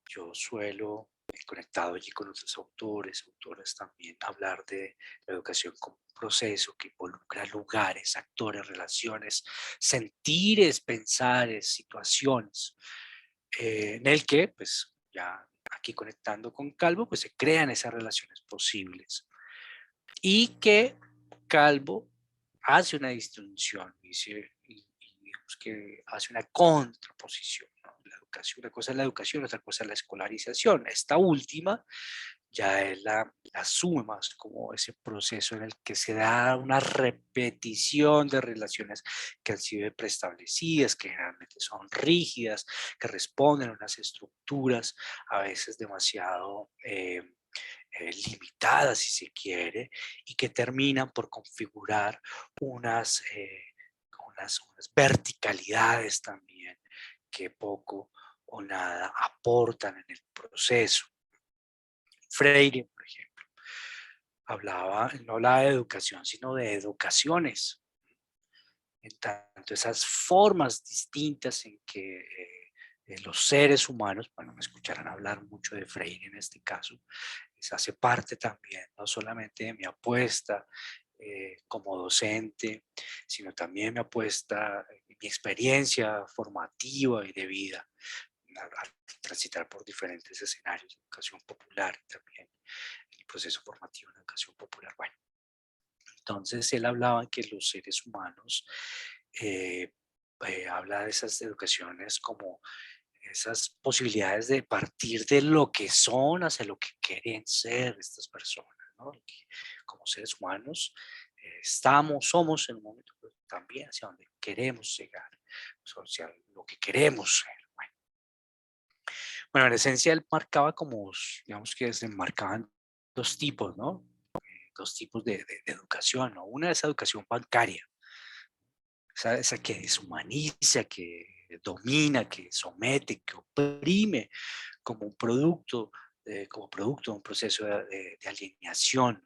Yo suelo, conectado allí con otros autoras también, hablar de la educación como un proceso que involucra lugares, actores, relaciones, sentires, pensares, situaciones, en el que, pues, ya aquí conectando con Calvo, pues se crean esas relaciones posibles. Y que Calvo hace una distinción, dice, y digamos que hace una contraposición, ¿no? La educación, una cosa es la educación, otra cosa es la escolarización. Esta última ya él la asume más como ese proceso en el que se da una repetición de relaciones que han sido preestablecidas, que generalmente son rígidas, que responden a unas estructuras a veces demasiado limitadas, si se quiere, y que terminan por configurar unas verticalidades también que poco o nada aportan en el proceso. Freire, por ejemplo, no hablaba de educación, sino de educaciones. En tanto, esas formas distintas en que los seres humanos, bueno, me escucharán hablar mucho de Freire en este caso, hace parte también, no solamente de mi apuesta como docente, sino también mi apuesta, mi experiencia formativa y de vida, al transitar por diferentes escenarios de educación popular también, el proceso formativo en educación popular. Bueno, entonces él hablaba que los seres humanos, habla de esas educaciones como esas posibilidades de partir de lo que son hacia lo que quieren ser estas personas, ¿no? Que como seres humanos somos en un momento, pero también hacia donde queremos llegar, hacia lo que queremos ser. Bueno, en esencia él marcaba como, digamos que se marcaban dos tipos, ¿no? Dos tipos de educación, ¿no? Una es educación bancaria, esa que deshumaniza, que domina, que somete, que oprime como producto de un proceso de alineación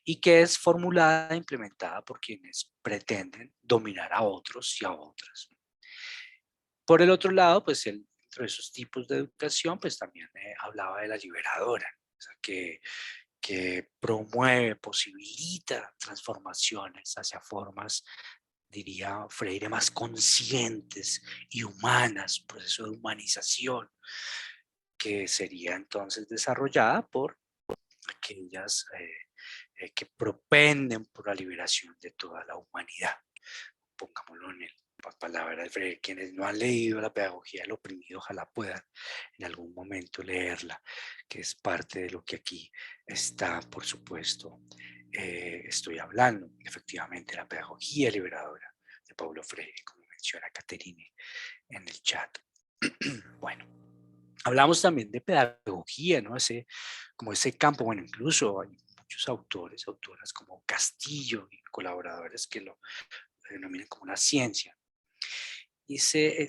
y que es formulada e implementada por quienes pretenden dominar a otros y a otras. Por el otro lado, pues dentro de esos tipos de educación, pues también hablaba de la liberadora, o sea, que promueve, posibilita transformaciones hacia formas, diría Freire, más conscientes y humanas, proceso de humanización, que sería entonces desarrollada por aquellas que propenden por la liberación de toda la humanidad. Pongámoslo en palabras de Freire, quienes no han leído la pedagogía del oprimido, ojalá puedan en algún momento leerla, que es parte de lo que aquí está, por supuesto, estoy hablando. Efectivamente, la pedagogía liberadora de Paulo Freire, como menciona Caterine en el chat. Bueno, hablamos también de pedagogía, ¿no? Como ese campo, bueno, incluso hay muchos autoras como Castillo y colaboradores que lo denominan como una ciencia. Y ese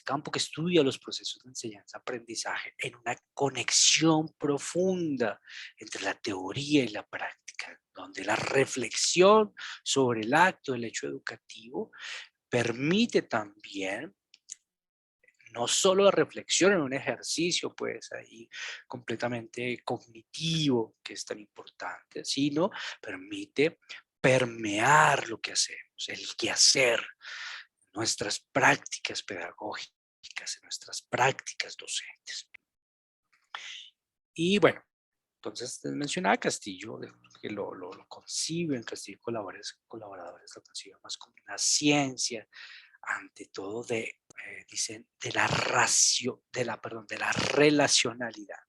campo que estudia los procesos de enseñanza-aprendizaje en una conexión profunda entre la teoría y la práctica, donde la reflexión sobre el acto del hecho educativo permite también no solo de reflexión en un ejercicio, pues ahí completamente cognitivo, que es tan importante, sino permite permear lo que hacemos, el quehacer, nuestras prácticas pedagógicas, nuestras prácticas docentes. Y bueno, entonces mencionaba Castillo, que lo conciben, Castillo y colaboradores lo conciben más como una ciencia, ante todo dicen, de la relacionalidad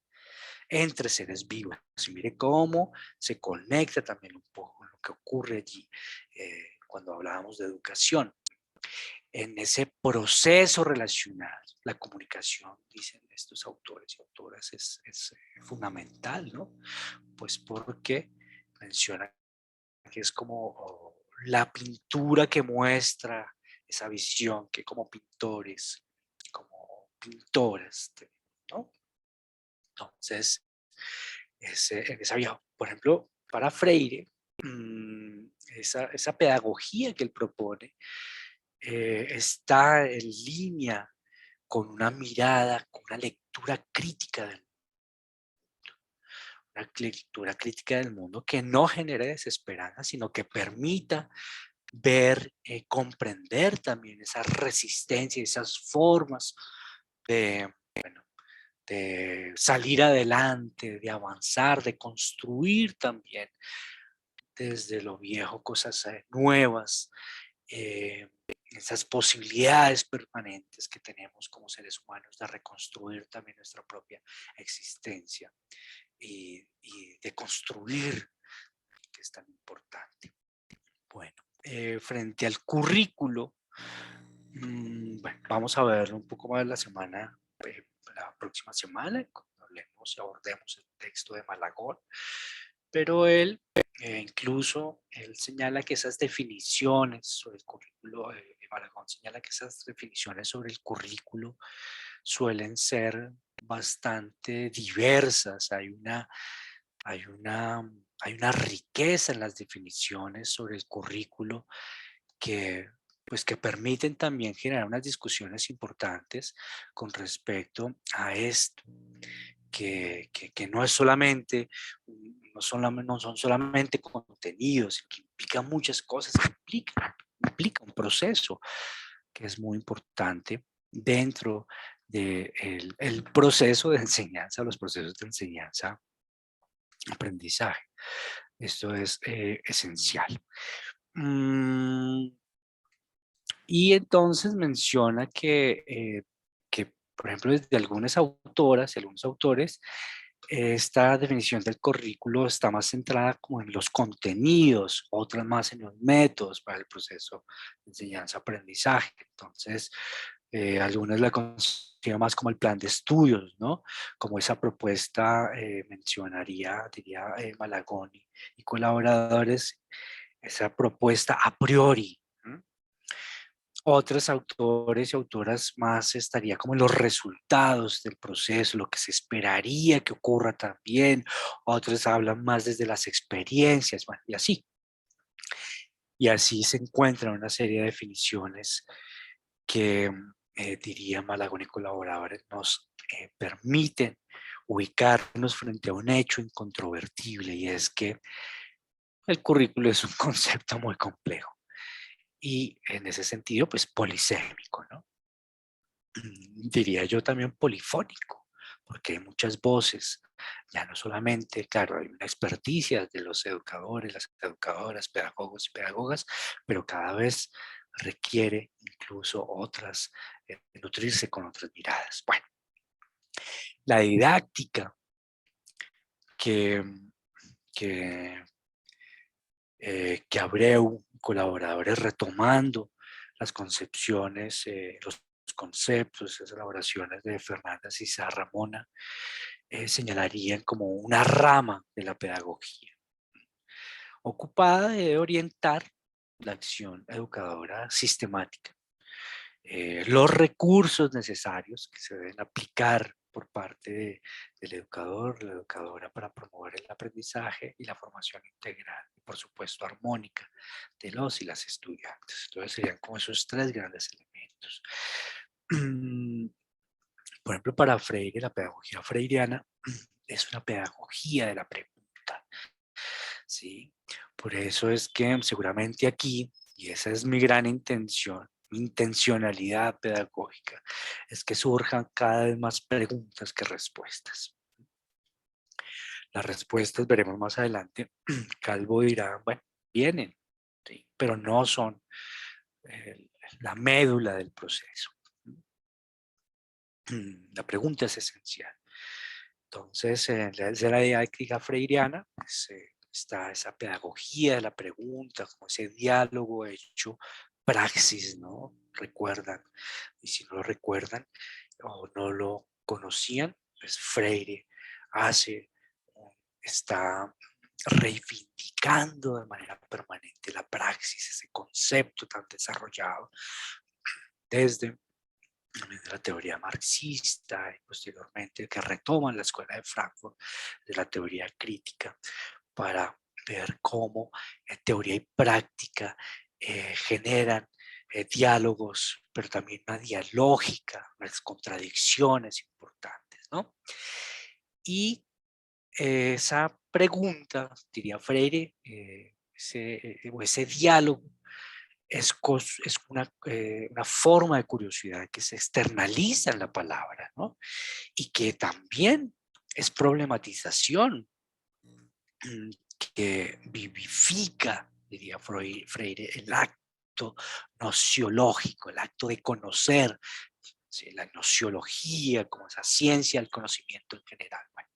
entre seres vivos. Y mire cómo se conecta también un poco con lo que ocurre allí cuando hablábamos de educación. En ese proceso relacional, la comunicación, dicen estos autores y autoras, es fundamental, ¿no? Pues porque menciona que es como la pintura que muestra esa visión que como pintores, como pintoras, ¿no? Entonces, en esa vía, por ejemplo, para Freire, esa pedagogía que él propone está en línea con una mirada, con una lectura crítica del una lectura crítica del mundo que no genere desesperanza, sino que permita ver, comprender también esas resistencias, esas formas de, bueno, de salir adelante, de avanzar, de construir también desde lo viejo cosas nuevas, esas posibilidades permanentes que tenemos como seres humanos de reconstruir también nuestra propia existencia y de construir, que es tan importante. Bueno, frente al currículo, bueno, vamos a verlo un poco más la semana, la próxima semana, cuando hablemos y abordemos el texto de Malagón, pero él señala que esas definiciones sobre el currículo, Malagón señala que esas definiciones sobre el currículo suelen ser bastante diversas, hay una riqueza en las definiciones sobre el currículo que permiten también generar unas discusiones importantes con respecto a esto, que no es solamente, no son solamente contenidos, que implica muchas cosas, implica un proceso que es muy importante dentro del proceso de enseñanza, los procesos de enseñanza, aprendizaje. Esto es esencial. Y entonces menciona que, por ejemplo, desde algunas autoras y algunos autores, esta definición del currículo está más centrada como en los contenidos, otras más en los métodos para el proceso de enseñanza-aprendizaje. Entonces, algunas la consideran más como el plan de estudios, ¿no? Como esa propuesta diría Malagón y colaboradores, esa propuesta a priori. Otros autores y autoras más estaría como en los resultados del proceso, lo que se esperaría que ocurra también. Otros hablan más desde las experiencias, bueno, y así. Y así se encuentran una serie de definiciones que, diría Malagón y colaboradores, nos permiten ubicarnos frente a un hecho incontrovertible, y es que el currículo es un concepto muy complejo. Y en ese sentido, pues polisémico, ¿no? Diría yo también polifónico, porque hay muchas voces, ya no solamente, claro, hay una experticia de los educadores, las educadoras, pedagogos y pedagogas, pero cada vez requiere incluso otras, nutrirse con otras miradas. Bueno, la didáctica que Abreu, colaboradores retomando las concepciones, los conceptos, esas elaboraciones de Fernanda Cizá Ramona, señalarían como una rama de la pedagogía, ocupada de orientar la acción educadora sistemática, los recursos necesarios que se deben aplicar por parte del educador, la educadora, para promover el aprendizaje y la formación integral y, por supuesto, armónica de los y las estudiantes. Entonces serían como esos tres grandes elementos. Por ejemplo, para Freire, la pedagogía freiriana es una pedagogía de la pregunta, ¿sí? Por eso es que seguramente aquí, y esa es mi gran intencionalidad pedagógica, es que surjan cada vez más preguntas que respuestas. Las respuestas, veremos más adelante, Calvo dirá, bueno, vienen, ¿sí? Pero no son la médula del proceso. La pregunta es esencial. Entonces, desde la didáctica freiriana, pues, está esa pedagogía de la pregunta, como ese diálogo hecho praxis, ¿no? Recuerdan, y si no lo recuerdan o no lo conocían, pues Freire está reivindicando de manera permanente la praxis, ese concepto tan desarrollado desde la teoría marxista y posteriormente que retoman la escuela de Frankfurt de la teoría crítica para ver cómo teoría y práctica generan diálogos, pero también una dialógica, unas contradicciones importantes, ¿no? Y esa pregunta, diría Freire, ese diálogo, es una forma de curiosidad que se externaliza en la palabra, ¿no? Y que también es problematización, que vivifica, diría Freire, el acto nociológico, el acto de conocer, ¿sí? La nociología como esa ciencia del conocimiento en general, bueno,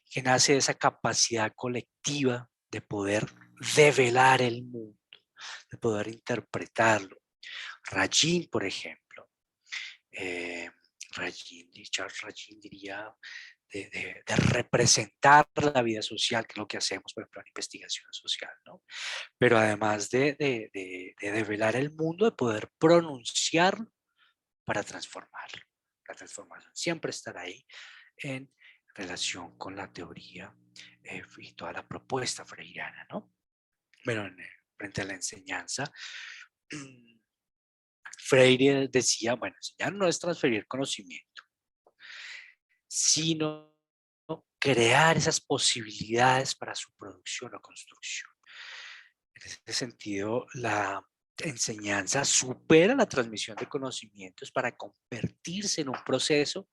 que nace de esa capacidad colectiva de poder develar el mundo, de poder interpretarlo. Ragin, por ejemplo, Charles Ragin diría de representar la vida social, que es lo que hacemos, por ejemplo, en investigación social, ¿no? Pero además de develar el mundo, de poder pronunciarlo para transformarlo. La transformación siempre estará ahí en relación con la teoría y toda la propuesta freiriana, ¿no? Pero frente a la enseñanza, Freire decía, bueno, enseñar no es transferir conocimiento, sino crear esas posibilidades para su producción o construcción. En ese sentido, la enseñanza supera la transmisión de conocimientos para convertirse en un proceso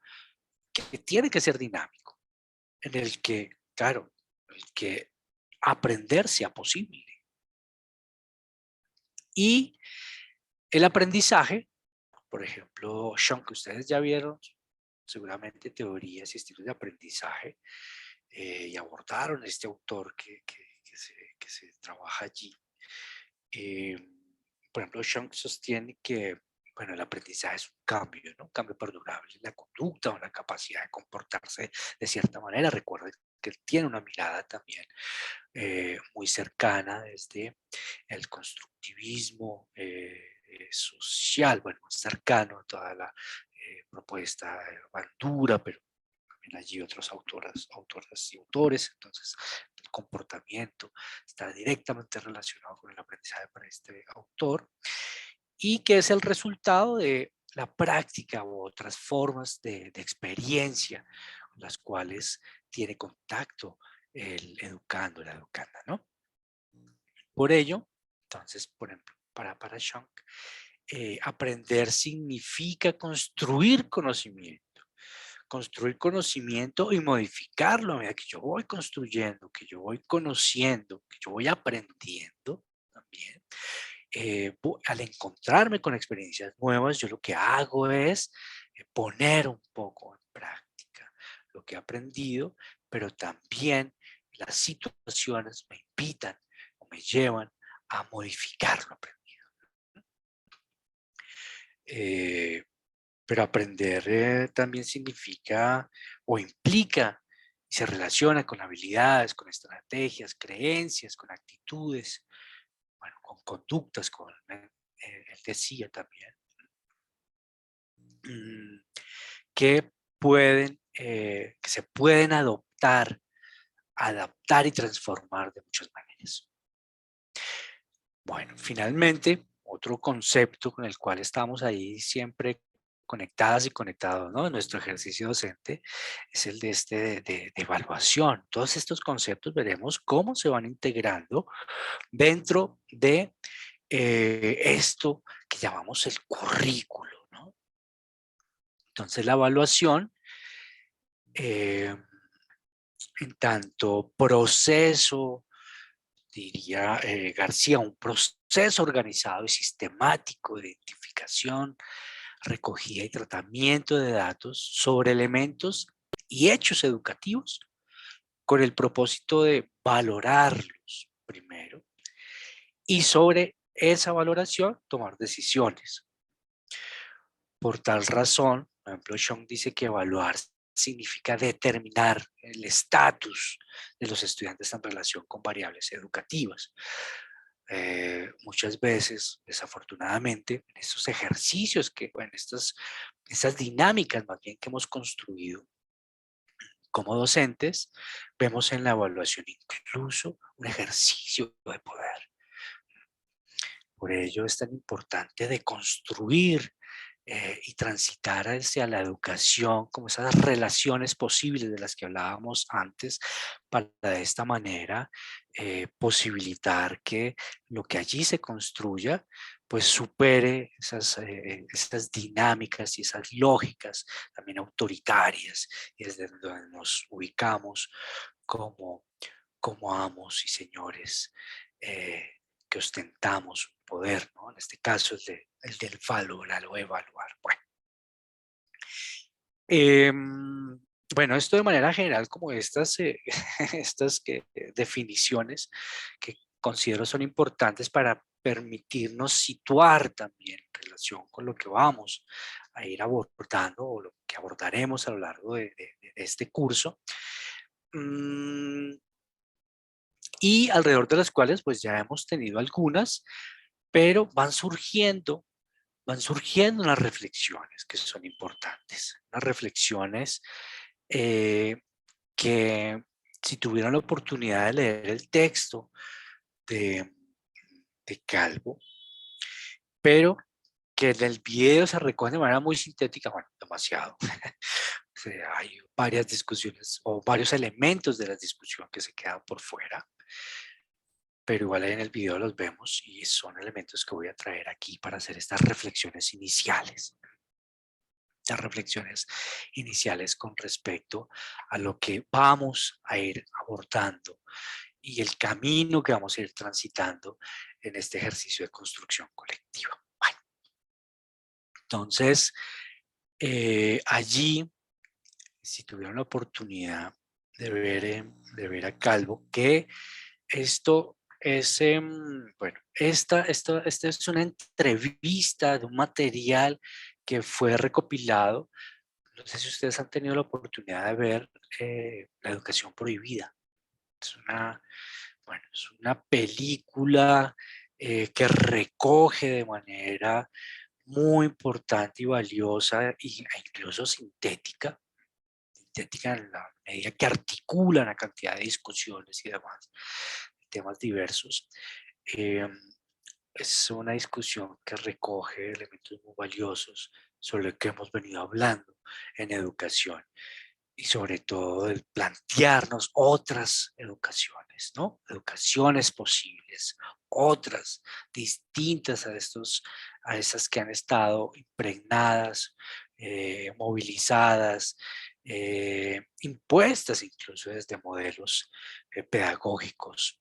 que tiene que ser dinámico, en el que, claro, el que aprender sea posible. Y el aprendizaje, por ejemplo, Sean, que ustedes ya vieron seguramente teorías y estilos de aprendizaje y abordaron este autor que se trabaja allí. Por ejemplo, Sean sostiene que, bueno, el aprendizaje es un cambio, ¿no? Un cambio perdurable en la conducta o en la capacidad de comportarse de cierta manera. Recuerden que él tiene una mirada también muy cercana desde el constructivismo social, bueno, cercano a toda la propuesta de Bandura, pero también allí otros autoras y autores. Entonces, el comportamiento está directamente relacionado con el aprendizaje para este autor y que es el resultado de la práctica u otras formas de experiencia con las cuales tiene contacto el educando, la educanda, ¿no? Por ello, entonces, por ejemplo, para Schunk, aprender significa construir conocimiento y modificarlo a medida que yo voy construyendo, que yo voy conociendo, que yo voy aprendiendo también. Al encontrarme con experiencias nuevas, yo lo que hago es poner un poco en práctica lo que he aprendido, pero también las situaciones me invitan o me llevan a modificar lo aprendido. Pero aprender también significa o implica y se relaciona con habilidades, con estrategias, creencias, con actitudes, bueno, con conductas, él decía también, que se pueden adaptar y transformar de muchas maneras. Bueno, finalmente, otro concepto con el cual estamos ahí siempre conectadas y conectados, ¿no? Nuestro ejercicio docente es el de evaluación. Todos estos conceptos veremos cómo se van integrando dentro de esto que llamamos el currículo, ¿no? Entonces la evaluación, en tanto proceso, diría García, un proceso organizado y sistemático de identificación, recogida y tratamiento de datos sobre elementos y hechos educativos con el propósito de valorarlos primero y sobre esa valoración tomar decisiones. Por tal razón, por ejemplo, Shong dice que evaluar significa determinar el estatus de los estudiantes en relación con variables educativas. Muchas veces, desafortunadamente, en estos ejercicios, en estas dinámicas más bien que hemos construido como docentes, vemos en la evaluación incluso un ejercicio de poder. Por ello es tan importante de construir y transitar hacia la educación como esas relaciones posibles de las que hablábamos antes, para de esta manera posibilitar que lo que allí se construya pues supere esas dinámicas y esas lógicas también autoritarias, y desde donde nos ubicamos como amos y señores que ostentamos un poder, ¿no? En este caso el del valorar o evaluar. Bueno, esto de manera general, como estas definiciones que considero son importantes para permitirnos situar también en relación con lo que vamos a ir abordando o lo que abordaremos a lo largo de este curso. Y alrededor de las cuales pues ya hemos tenido algunas, pero van surgiendo unas reflexiones que son importantes, unas reflexiones que si tuvieran la oportunidad de leer el texto de Calvo, pero que en el video se recoge de manera muy sintética, bueno, demasiado. O sea, hay varias discusiones o varios elementos de la discusión que se quedan por fuera, pero igual ahí en el video los vemos y son elementos que voy a traer aquí para hacer estas reflexiones iniciales. Las reflexiones iniciales con respecto a lo que vamos a ir abordando y el camino que vamos a ir transitando en este ejercicio de construcción colectiva. Bueno, entonces, allí, si tuvieron la oportunidad de ver a Calvo, que esto es, bueno, esta es una entrevista de un material que fue recopilado. No sé si ustedes han tenido la oportunidad de ver La Educación Prohibida. Es una película que recoge de manera muy importante y valiosa e incluso sintética en la medida que articula una cantidad de discusiones y demás, temas diversos. Es una discusión que recoge elementos muy valiosos sobre lo que hemos venido hablando en educación y sobre todo el plantearnos otras educaciones, ¿no? Educaciones posibles, otras distintas a esas que han estado impregnadas, movilizadas, impuestas incluso desde modelos pedagógicos,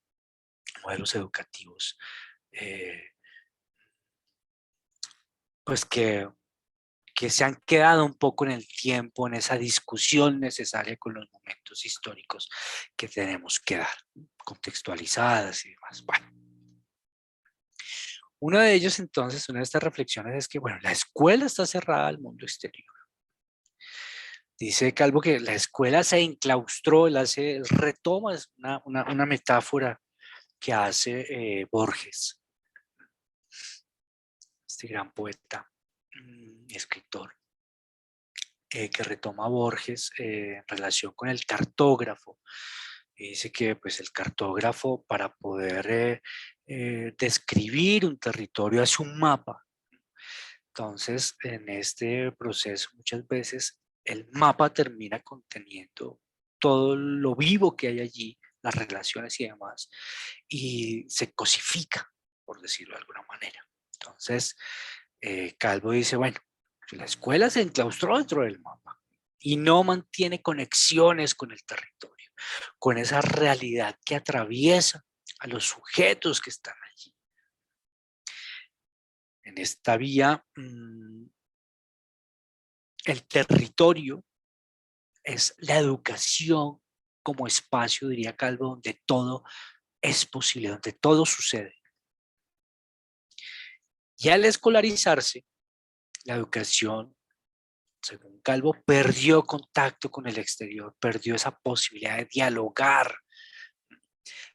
modelos educativos, pues que se han quedado un poco en el tiempo, en esa discusión necesaria con los momentos históricos que tenemos que dar, contextualizadas y demás. Bueno, uno de ellos entonces, una de estas reflexiones es que, bueno, la escuela está cerrada al mundo exterior. Dice Calvo que la escuela se enclaustró, retoma una metáfora que hace Borges, este gran poeta y escritor, que retoma Borges en relación con el cartógrafo. Y dice que pues, el cartógrafo, para poder describir un territorio, hace un mapa. Entonces, en este proceso muchas veces el mapa termina conteniendo todo lo vivo que hay allí, las relaciones y demás, y se cosifica, por decirlo de alguna manera. Entonces, Calvo dice, bueno, la escuela se enclaustró dentro del mapa y no mantiene conexiones con el territorio, con esa realidad que atraviesa a los sujetos que están allí. En esta vía, el territorio es la educación como espacio, diría Calvo, donde todo es posible, donde todo sucede. Y al escolarizarse, la educación, según Calvo, perdió contacto con el exterior, perdió esa posibilidad de dialogar,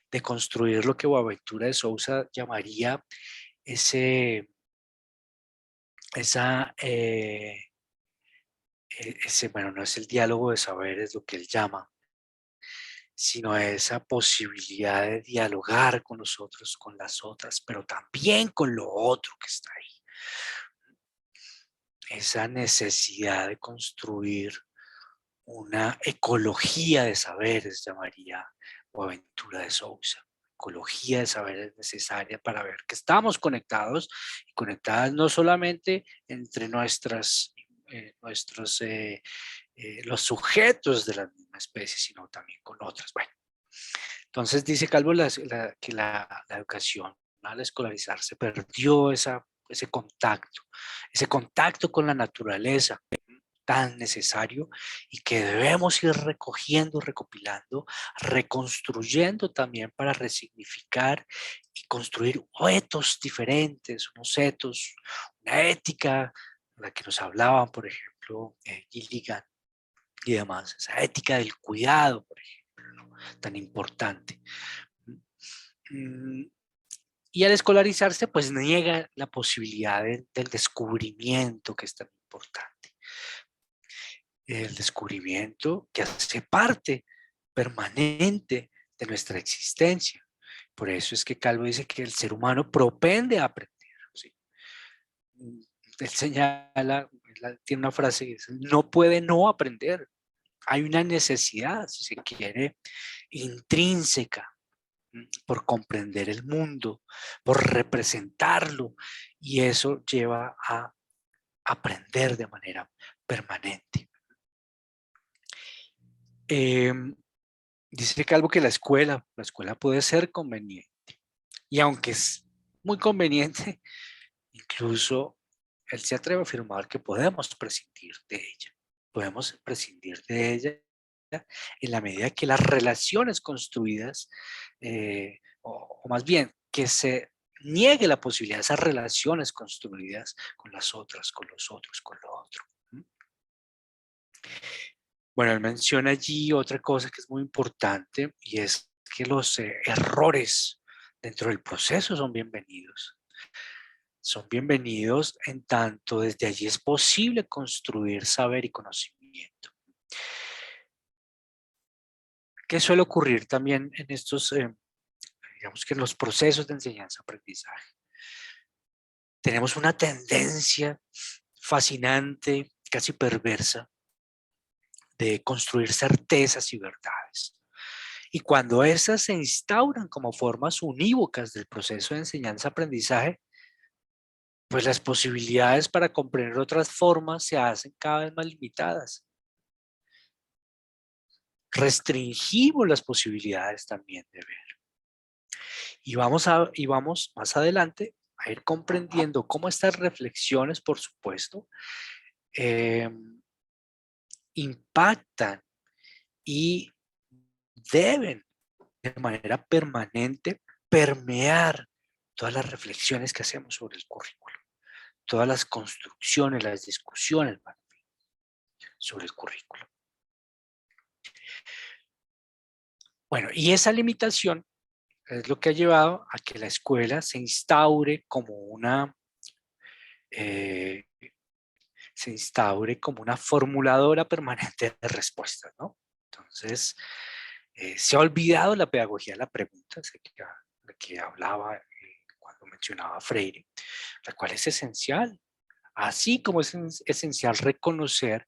de construir lo que Boaventura de Sousa llamaría bueno, no es el diálogo de saberes lo que él llama, sino esa posibilidad de dialogar con los otros, con las otras, pero también con lo otro que está ahí. Esa necesidad de construir una ecología de saberes, llamaría Boaventura de Sousa. Ecología de saberes necesaria para ver que estamos conectados y conectadas no solamente entre los sujetos de la misma especie, sino también con otras. Bueno, entonces dice Calvo que la educación al escolarizarse perdió ese contacto con la naturaleza tan necesario y que debemos ir recogiendo, recopilando, reconstruyendo también para resignificar y construir etos diferentes, unos etos, una ética, la que nos hablaban, por ejemplo, Gilligan y demás, esa ética del cuidado, por ejemplo, ¿no? Tan importante. Y al escolarizarse, pues niega la posibilidad del descubrimiento, que es tan importante. El descubrimiento que hace parte permanente de nuestra existencia. Por eso es que Calvo dice que el ser humano propende a aprender. ¿Sí? Él señala, tiene una frase que dice, no puede no aprender. Hay una necesidad, si se quiere, intrínseca por comprender el mundo, por representarlo, y eso lleva a aprender de manera permanente. Dice Calvo que la escuela puede ser conveniente, y aunque es muy conveniente, incluso él se atreve a afirmar que podemos prescindir de ella. Podemos prescindir de ella en la medida que las relaciones construidas, o más bien, que se niegue la posibilidad de esas relaciones construidas con las otras, con los otros, con lo otro. Bueno, él menciona allí otra cosa que es muy importante, y es que los errores dentro del proceso son bienvenidos. Son bienvenidos en tanto desde allí es posible construir saber y conocimiento. ¿Qué suele ocurrir también en estos, digamos que en los procesos de enseñanza-aprendizaje? Tenemos una tendencia fascinante, casi perversa, de construir certezas y verdades. Y cuando esas se instauran como formas unívocas del proceso de enseñanza-aprendizaje, pues las posibilidades para comprender otras formas se hacen cada vez más limitadas. Restringimos las posibilidades también de ver. Y vamos más adelante a ir comprendiendo cómo estas reflexiones, por supuesto, impactan y deben de manera permanente permear todas las reflexiones que hacemos sobre el currículo, todas las construcciones, las discusiones sobre el currículo. Bueno, y esa limitación es lo que ha llevado a que la escuela se instaure como una formuladora permanente de respuestas, ¿no? Entonces, se ha olvidado la pedagogía de la pregunta, la que hablaba cuando mencionaba Freire, la cual es esencial. Así como es esencial reconocer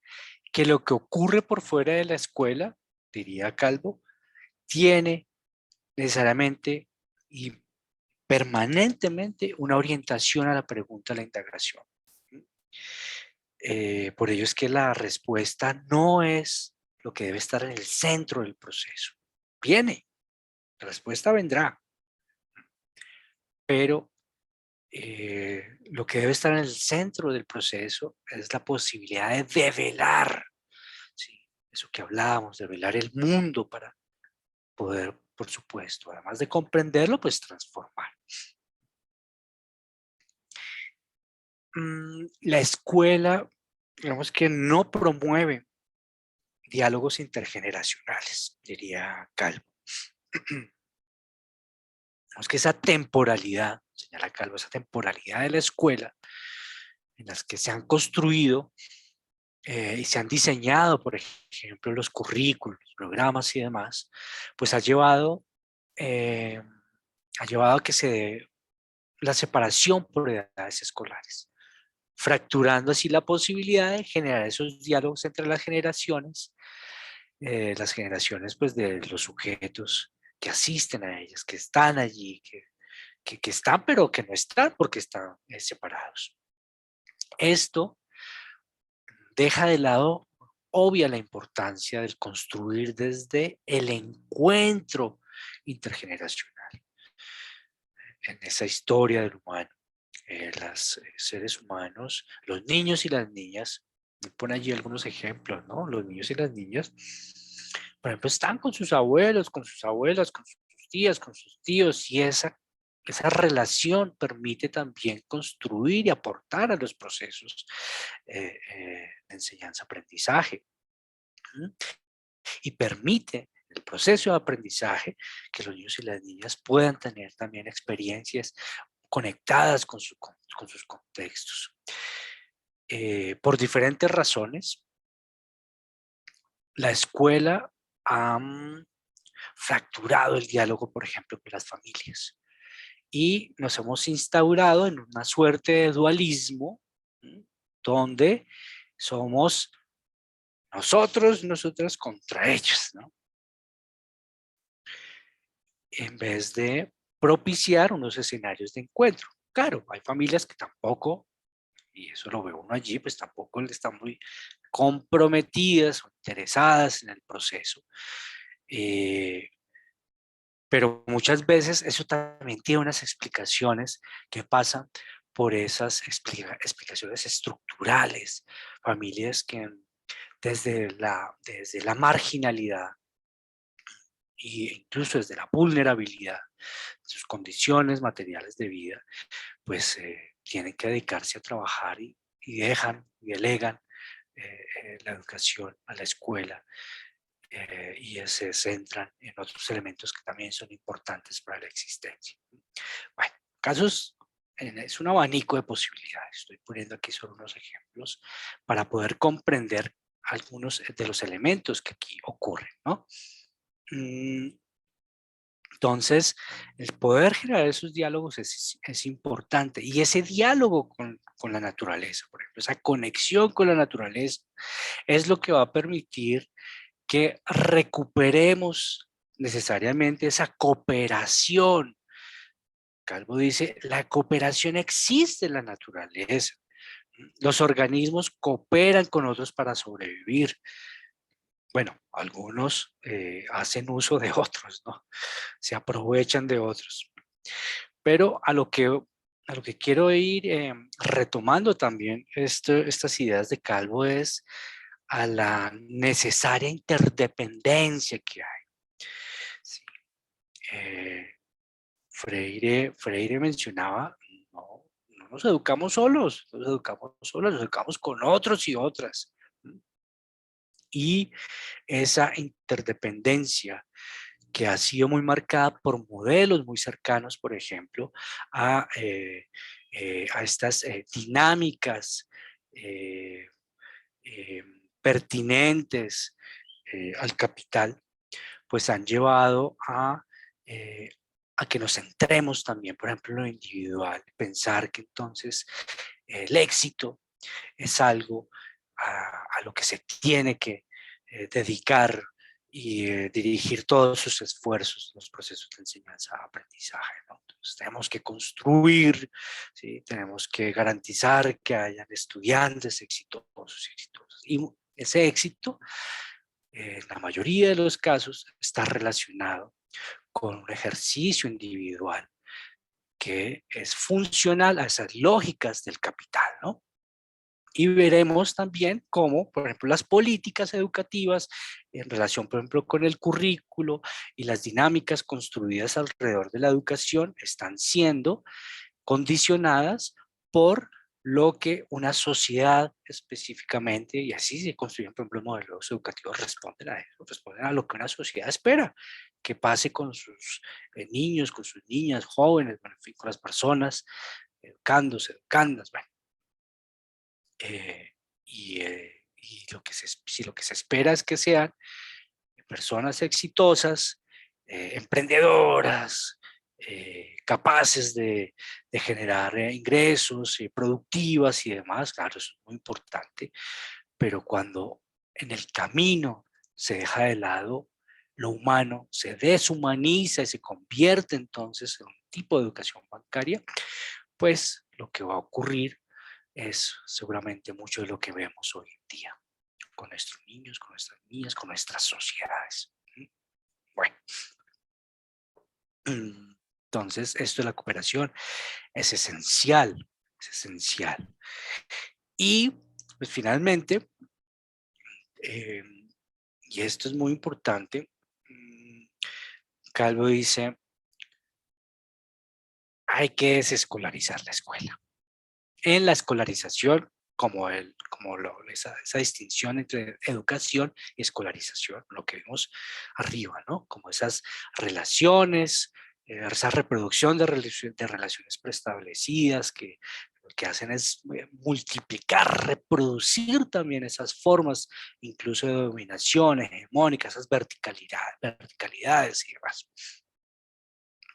que lo que ocurre por fuera de la escuela, diría Calvo, tiene necesariamente y permanentemente una orientación a la pregunta, a la indagación. Por ello es que la respuesta no es lo que debe estar en el centro del proceso. Viene, la respuesta vendrá, pero lo que debe estar en el centro del proceso es la posibilidad de develar, ¿sí? Eso que hablábamos, develar el mundo para poder, por supuesto, además de comprenderlo, pues transformar. La escuela, digamos que no promueve diálogos intergeneracionales, diría Calvo. Digamos que esa temporalidad, señala Calvo, esa temporalidad de la escuela, en las que se han construido y se han diseñado, por ejemplo, los currículos, los programas y demás, pues ha llevado a que se dé la separación por edades escolares, fracturando así la posibilidad de generar esos diálogos entre las generaciones pues de los sujetos que asisten a ellas, que están allí, que están pero que no están porque están separados. Esto deja de lado obvia la importancia del construir desde el encuentro intergeneracional en esa historia del humano. Los seres humanos, los niños y las niñas, me pone allí algunos ejemplos, ¿no? Los niños y las niñas, por ejemplo, están con sus abuelos, con sus abuelas, con sus tías, con sus tíos, y esa relación permite también construir y aportar a los procesos de enseñanza-aprendizaje. Y permite el proceso de aprendizaje que los niños y las niñas puedan tener también experiencias conectadas con sus contextos. Por diferentes razones, la escuela ha fracturado el diálogo, por ejemplo, con las familias. Y nos hemos instaurado en una suerte de dualismo donde somos nosotras contra ellos, ¿no? En vez de propiciar unos escenarios de encuentro. Claro, hay familias que tampoco, y eso lo ve uno allí, pues tampoco están muy comprometidas o interesadas en el proceso. Pero muchas veces eso también tiene unas explicaciones que pasan por esas explicaciones estructurales, familias que desde la marginalidad e incluso desde la vulnerabilidad, sus condiciones materiales de vida, pues tienen que dedicarse a trabajar y dejan y delegan la educación a la escuela y se centran en otros elementos que también son importantes para la existencia. Bueno, casos, es un abanico de posibilidades. Estoy poniendo aquí solo unos ejemplos para poder comprender algunos de los elementos que aquí ocurren, ¿no? Entonces, el poder generar esos diálogos es importante. Y ese diálogo con la naturaleza, por ejemplo, esa conexión con la naturaleza, es lo que va a permitir que recuperemos necesariamente esa cooperación. Calvo dice, la cooperación existe en la naturaleza. Los organismos cooperan con otros para sobrevivir. Bueno, algunos hacen uso de otros, ¿no? Se aprovechan de otros. Pero a lo que quiero ir retomando también estas ideas de Calvo es a la necesaria interdependencia que hay. Sí. Freire mencionaba, no nos educamos solos, nos educamos con otros y otras. Y esa interdependencia que ha sido muy marcada por modelos muy cercanos, por ejemplo, a estas dinámicas pertinentes al capital, pues han llevado a que nos centremos también, por ejemplo, en lo individual, pensar que entonces el éxito es algo a lo que se tiene que dedicar y dirigir todos sus esfuerzos en los procesos de enseñanza-aprendizaje, ¿no? Entonces, tenemos que construir, ¿sí? Tenemos que garantizar que hayan estudiantes exitosos y exitosas. Y ese éxito, en la mayoría de los casos, está relacionado con un ejercicio individual que es funcional a esas lógicas del capital, ¿no? Y veremos también cómo, por ejemplo, las políticas educativas en relación, por ejemplo, con el currículo y las dinámicas construidas alrededor de la educación están siendo condicionadas por lo que una sociedad específicamente, y así se construyen, por ejemplo, modelos educativos, responden a eso, responden a lo que una sociedad espera que pase con sus niños, con sus niñas, jóvenes, bueno, en fin, con las personas, educándose, educandas, bueno. Y si lo que se espera es que sean personas exitosas, emprendedoras, capaces de generar ingresos, productivas y demás, claro, eso es muy importante, pero cuando en el camino se deja de lado lo humano, se deshumaniza y se convierte entonces en un tipo de educación bancaria, pues lo que va a ocurrir es seguramente mucho de lo que vemos hoy en día con nuestros niños, con nuestras niñas, con nuestras sociedades. Bueno, entonces esto de la cooperación es esencial, es esencial. Y pues finalmente, y esto es muy importante, Calvo dice, hay que desescolarizar la escuela. En la escolarización, esa distinción entre educación y escolarización, lo que vimos arriba, ¿no? Como esas relaciones, esa reproducción de relaciones preestablecidas que lo que hacen es multiplicar, reproducir también esas formas, incluso de dominación hegemónica, esas verticalidades y demás.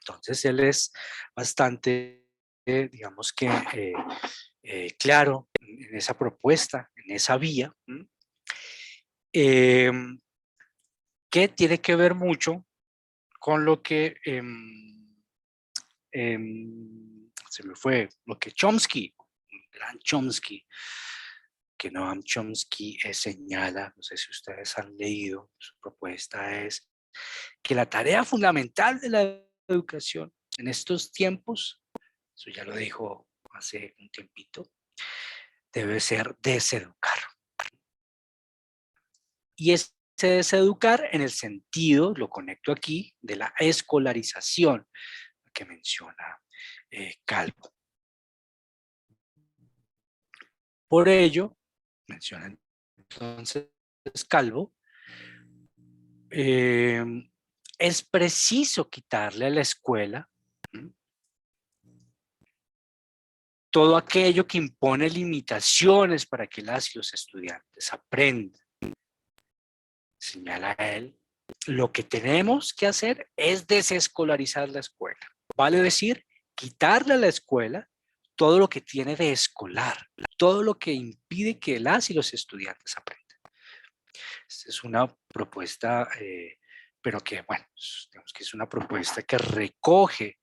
Entonces él es bastante, digamos que claro en esa propuesta, en esa vía, que tiene que ver mucho con lo que se me fue, lo que Chomsky, un gran Chomsky, que Noam Chomsky señala, no sé si ustedes han leído, su propuesta es que la tarea fundamental de la educación en estos tiempos, eso ya lo dijo hace un tiempito, debe ser deseducar. Y ese deseducar en el sentido, lo conecto aquí, de la escolarización que menciona Calvo. Por ello, menciona entonces Calvo, es preciso quitarle a la escuela todo aquello que impone limitaciones para que las y los estudiantes aprendan. Señala él, lo que tenemos que hacer es desescolarizar la escuela. Vale decir, quitarle a la escuela todo lo que tiene de escolar, todo lo que impide que las y los estudiantes aprendan. Esta es una propuesta, pero que, bueno, digamos que es una propuesta que recoge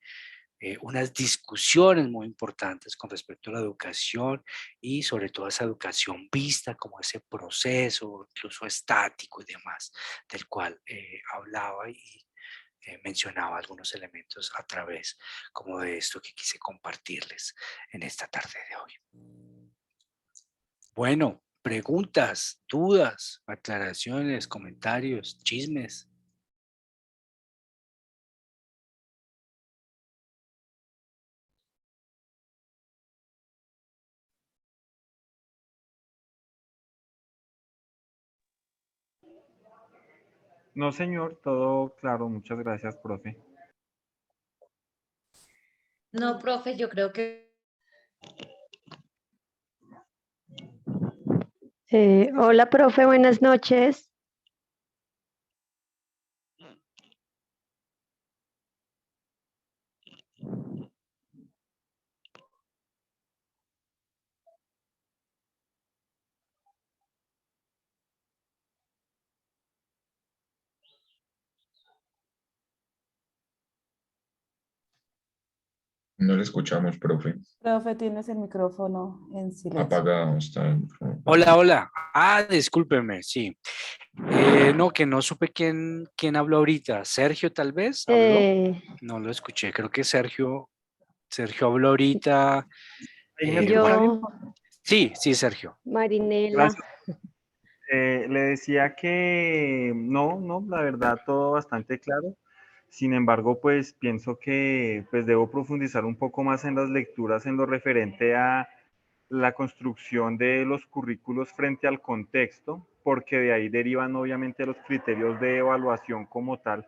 unas discusiones muy importantes con respecto a la educación y sobre todo esa educación vista como ese proceso, incluso estático y demás, del cual hablaba y mencionaba algunos elementos a través como de esto que quise compartirles en esta tarde de hoy. Bueno, preguntas, dudas, aclaraciones, comentarios, chismes. No, señor, todo claro. Muchas gracias, profe. No, profe, yo creo que Hola, profe, buenas noches. No le escuchamos, profe. Profe, tienes el micrófono en silencio. Apagado está. Hola, hola. Discúlpeme, sí. No, que no supe quién habló ahorita. ¿Sergio tal vez habló? No lo escuché. Creo que Sergio habló ahorita. ¿Ahí me escucha bien? Sí, Sergio. Marinela. Gracias. Le decía que no, la verdad todo bastante claro. Sin embargo, pues pienso que pues debo profundizar un poco más en las lecturas en lo referente a la construcción de los currículos frente al contexto, porque de ahí derivan obviamente los criterios de evaluación como tal,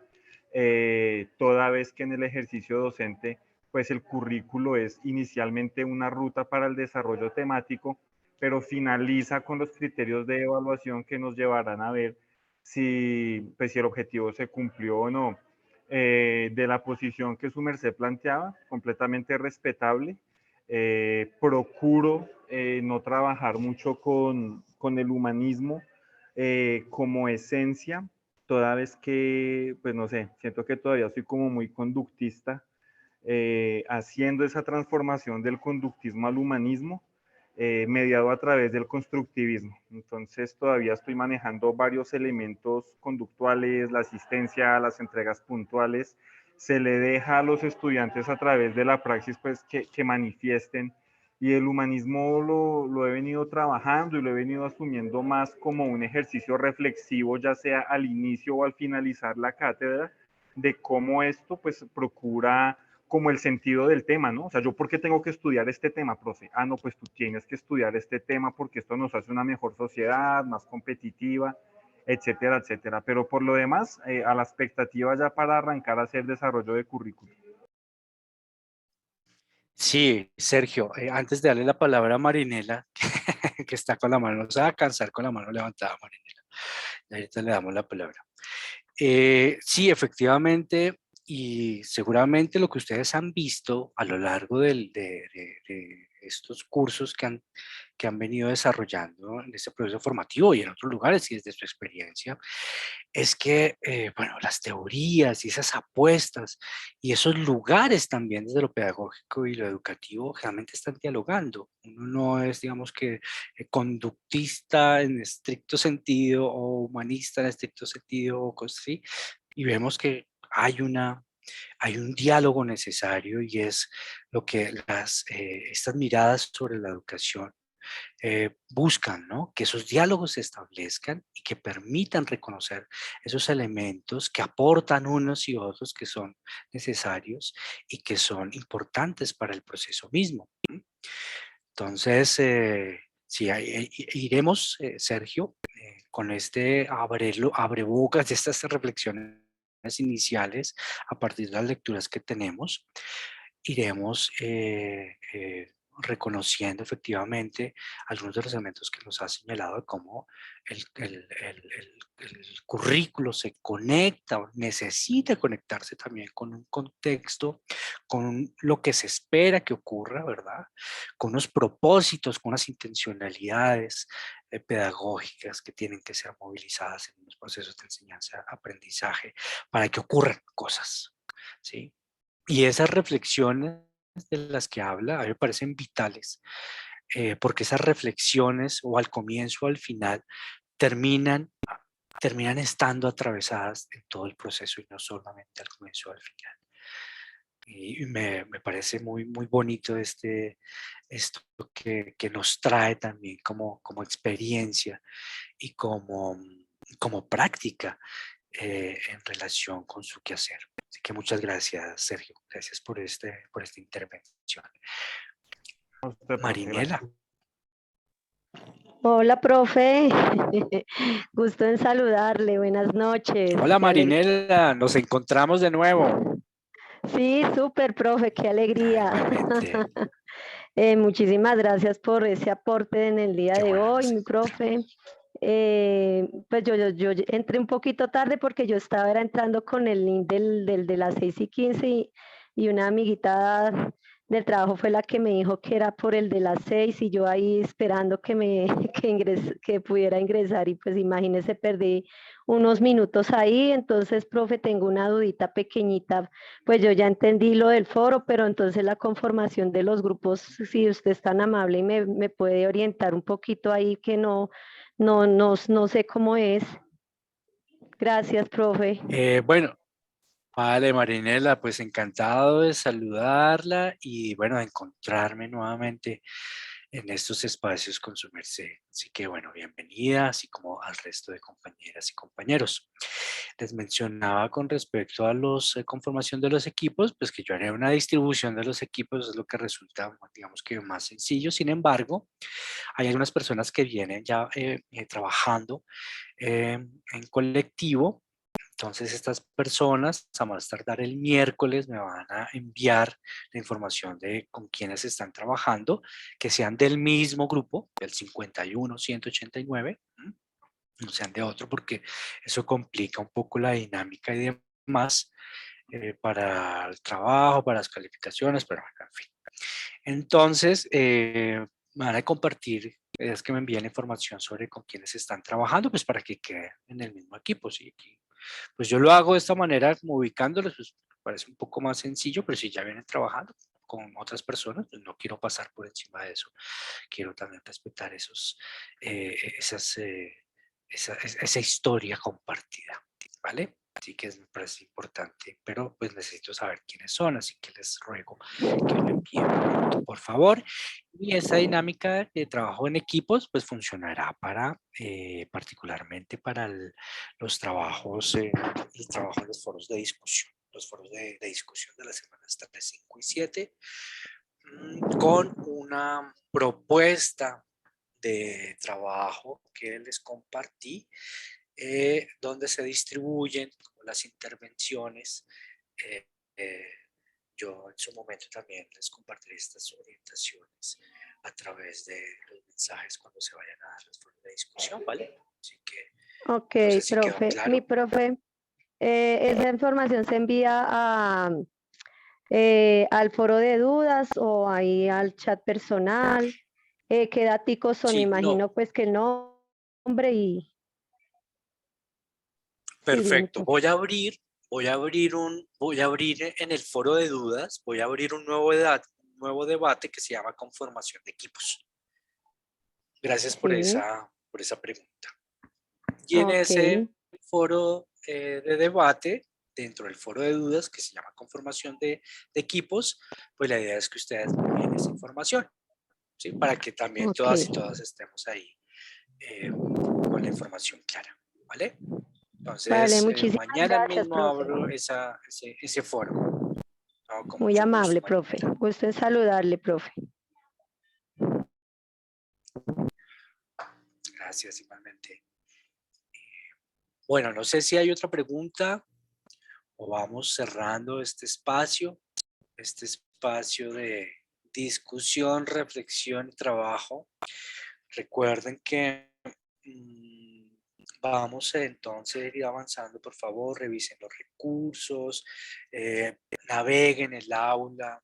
toda vez que en el ejercicio docente, pues el currículo es inicialmente una ruta para el desarrollo temático, pero finaliza con los criterios de evaluación que nos llevarán a ver si el objetivo se cumplió o no. De la posición que su merced planteaba, completamente respetable. Procuro no trabajar mucho con el humanismo como esencia, toda vez que, pues no sé, siento que todavía soy como muy conductista, haciendo esa transformación del conductismo al humanismo, mediado a través del constructivismo. Entonces todavía estoy manejando varios elementos conductuales, la asistencia, las entregas puntuales. Se le deja a los estudiantes a través de la praxis pues que manifiesten, y el humanismo lo he venido trabajando y lo he venido asumiendo más como un ejercicio reflexivo, ya sea al inicio o al finalizar la cátedra, de cómo esto pues procura como el sentido del tema, ¿no? O sea, ¿yo por qué tengo que estudiar este tema, profe? No, pues tú tienes que estudiar este tema porque esto nos hace una mejor sociedad, más competitiva, etcétera, etcétera. Pero por lo demás, a la expectativa ya para arrancar a hacer desarrollo de currículum. Sí, Sergio, antes de darle la palabra a Marinela, que está con la mano, no se va a cansar con la mano levantada, Marinela. Y ahorita le damos la palabra. Sí, efectivamente, y seguramente lo que ustedes han visto a lo largo de estos cursos que han venido desarrollando en este proceso formativo y en otros lugares y desde su experiencia, es que, bueno, las teorías y esas apuestas y esos lugares también desde lo pedagógico y lo educativo realmente están dialogando. Uno no es, digamos que, conductista en estricto sentido o humanista en estricto sentido, o cosas así, y vemos que hay un diálogo necesario y es lo que estas miradas sobre la educación buscan, ¿no? Que esos diálogos se establezcan y que permitan reconocer esos elementos que aportan unos y otros que son necesarios y que son importantes para el proceso mismo. Entonces, sí, iremos, Sergio, con este abrebocas de estas reflexiones iniciales a partir de las lecturas que tenemos, iremos reconociendo efectivamente algunos de los elementos que nos ha señalado de cómo el currículo se conecta o necesita conectarse también con un contexto, con lo que se espera que ocurra, ¿verdad? Con unos propósitos, con unas intencionalidades pedagógicas que tienen que ser movilizadas en los procesos de enseñanza-aprendizaje para que ocurran cosas, ¿sí? Y esas reflexiones de las que habla a mí me parecen vitales, porque esas reflexiones o al comienzo o al final terminan estando atravesadas en todo el proceso y no solamente al comienzo o al final. Y me parece muy, muy bonito esto que nos trae también como experiencia y como práctica en relación con su quehacer. Así que muchas gracias, Sergio. Gracias por esta intervención. Marinela. Hola, profe. Gusto en saludarle. Buenas noches. Hola, Marinela. Nos encontramos de nuevo. Sí, súper, profe. Qué alegría. Muchísimas gracias por ese aporte en el día de hoy, mi profe. Pues yo entré un poquito tarde porque yo estaba entrando con el link de las 6:15 y una amiguita del trabajo fue la que me dijo que era por el de las 6 y yo ahí esperando que que pudiera ingresar y pues imagínese, perdí unos minutos ahí. Entonces, profe, tengo una dudita pequeñita. Pues yo ya entendí lo del foro, pero entonces la conformación de los grupos, si usted es tan amable y me puede orientar un poquito ahí, que no sé cómo es. Gracias, profe. Bueno, vale, Marinela, pues encantado de saludarla y bueno, de encontrarme nuevamente en estos espacios con su merced. Así que bueno, bienvenida, así como al resto de compañeras y compañeros. Les mencionaba con respecto a los conformación de los equipos, pues que yo haré una distribución de los equipos, es lo que resulta, digamos que más sencillo. Sin embargo, hay algunas personas que vienen ya trabajando en colectivo. Entonces estas personas, a más tardar el miércoles, me van a enviar la información de con quienes están trabajando, que sean del mismo grupo, del 51-189, no sean de otro, porque eso complica un poco la dinámica y demás para el trabajo, para las calificaciones, pero en fin. Entonces, me van a compartir, es que me envíen información sobre con quienes están trabajando, pues para que queden en el mismo equipo, ¿sí? Pues yo lo hago de esta manera, como ubicándolos, pues parece un poco más sencillo, pero si ya vienen trabajando con otras personas, pues no quiero pasar por encima de eso. Quiero también respetar esa historia compartida, ¿vale? Así que me parece importante, pero pues necesito saber quiénes son, así que les ruego que me envíen pronto, por favor. Y esta dinámica de trabajo en equipos, pues funcionará para, particularmente para los trabajos, en los foros de discusión, los foros de discusión de las semanas 3, 5 y 7, con una propuesta de trabajo que les compartí, donde se distribuyen las intervenciones. eh, eh, yo en su momento también les compartiré estas orientaciones a través de los mensajes cuando se vayan a dar las formas de discusión, ¿vale? Así que, Ok, no sé si quedó profe. claro. Mi profe, ¿esa información se envía al foro de dudas o ahí al chat personal? ¿Qué daticos son? Me Sí, no, imagino pues que el nombre y... Sí, dime, perfecto. profe. Voy a abrir en el foro de dudas, voy a abrir un nuevo debate que se llama conformación de equipos. Gracias por Sí, esa pregunta. Y en ok. ese foro de debate, dentro del foro de dudas que se llama conformación de equipos, pues la idea es que ustedes me envíen esa información, ¿sí? Para que también Ok. todas y todas estemos ahí con la información clara, ¿vale? Vale, Entonces, muchísimas mañana gracias, mismo profe. abro ese foro. No, con Muy mucho amable, gusto, profe. Marinela. Gusto en saludarle, profe. Gracias, igualmente. Bueno, no sé si hay otra pregunta o vamos cerrando este espacio de discusión, reflexión y trabajo. Recuerden que vamos entonces a ir avanzando, por favor, revisen los recursos, naveguen el aula.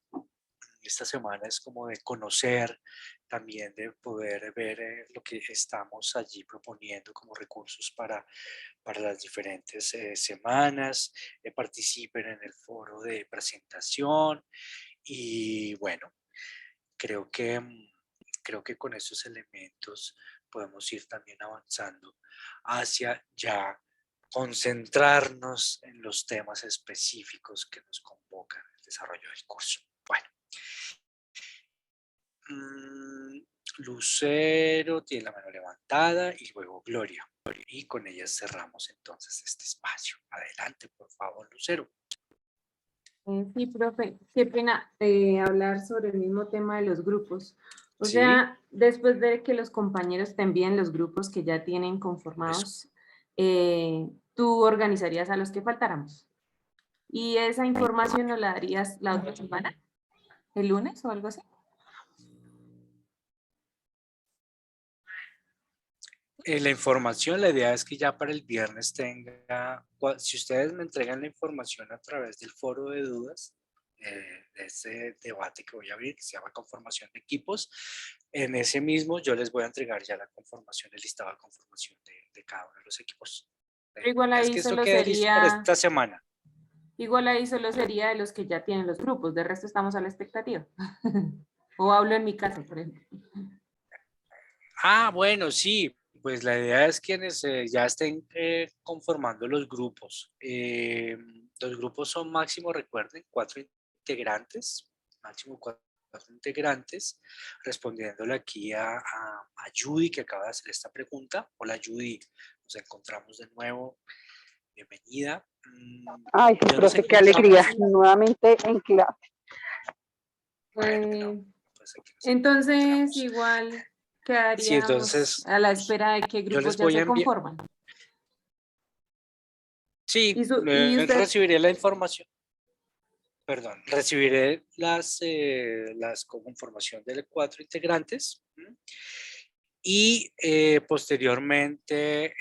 Esta semana es como de conocer, también de poder ver lo que estamos allí proponiendo como recursos para las diferentes semanas. Participen en el foro de presentación y bueno, creo que con estos elementos podemos ir también avanzando hacia ya concentrarnos en los temas específicos que nos convocan en el desarrollo del curso. Bueno, Lucero tiene la mano levantada y luego Gloria. Y con ellas cerramos entonces este espacio. Adelante, por favor, Lucero. Sí, profe, qué pena hablar sobre el mismo tema de los grupos. O Sí. sea, después de que los compañeros te envíen los grupos que ya tienen conformados, tú organizarías a los que faltáramos. ¿Y esa información nos la darías la otra semana? ¿El lunes o algo así? La información, la idea es que ya para el viernes tenga, si ustedes me entregan la información a través del foro de dudas, de ese debate que voy a abrir, que se llama conformación de equipos. En ese mismo yo les voy a entregar ya la conformación, el listado de conformación de cada uno de los equipos. Igual Es ahí que esto solo quede listo para sería, esta semana. igual ahí solo sería de los que ya tienen los grupos, de resto estamos a la expectativa. O hablo en mi caso, por ejemplo. Ah, bueno, sí, pues la idea es quienes ya estén conformando los grupos. Los grupos son máximo, recuerden, 4 integrantes, máximo 4 integrantes, respondiéndole aquí a Judy, que acaba de hacer esta pregunta. Hola Judy, nos encontramos de nuevo. Bienvenida. Ay, sí, Yo no sé profe, qué cómo alegría, estamos. nuevamente en clase. Bueno, pues aquí nos Entonces, encontramos. igual Sí, quedaríamos entonces a la espera de qué yo grupos les ya voy a se enviar. conforman. Sí, Y usted, recibiré la información. Perdón, recibiré la conformación de 4 integrantes. Y posteriormente,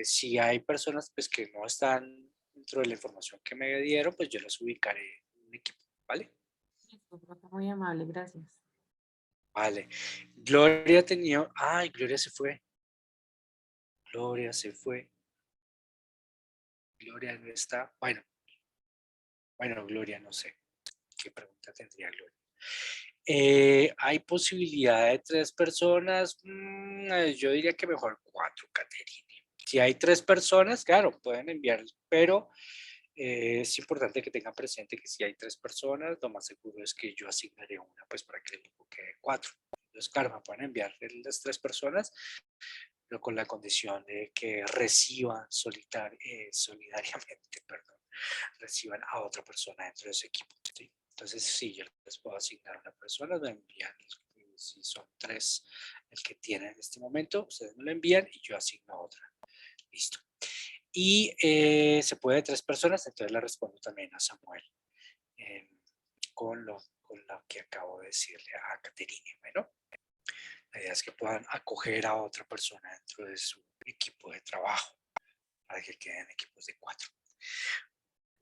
si hay personas pues, que no están dentro de la información que me dieron, pues yo las ubicaré en un equipo, ¿vale? muy amable, gracias. Vale. Gloria tenía... Ay, Gloria se fue. Gloria se fue. Gloria no está. Bueno, Gloria, no sé. ¿Qué pregunta tendría Gloria? ¿Hay posibilidad de 3 personas? Yo diría que mejor 4, Caterine. Si hay 3 personas, claro, pueden enviar, pero es importante que tengan presente que si hay 3 personas, lo más seguro es que yo asignaré una, pues para que el grupo quede 4. Entonces, claro, me pueden enviar las 3 personas, pero con la condición de que reciban solidariamente, reciban a otra persona dentro de su equipo, ¿sí? Entonces, sí, yo les puedo asignar a una persona, me envían, si son 3 el que tienen en este momento, ustedes me lo envían y yo asigno a otra. Listo. Y se puede de 3 personas, entonces le respondo también a Samuel con lo que acabo de decirle a Caterine. Bueno, la idea es que puedan acoger a otra persona dentro de su equipo de trabajo para que queden equipos de 4.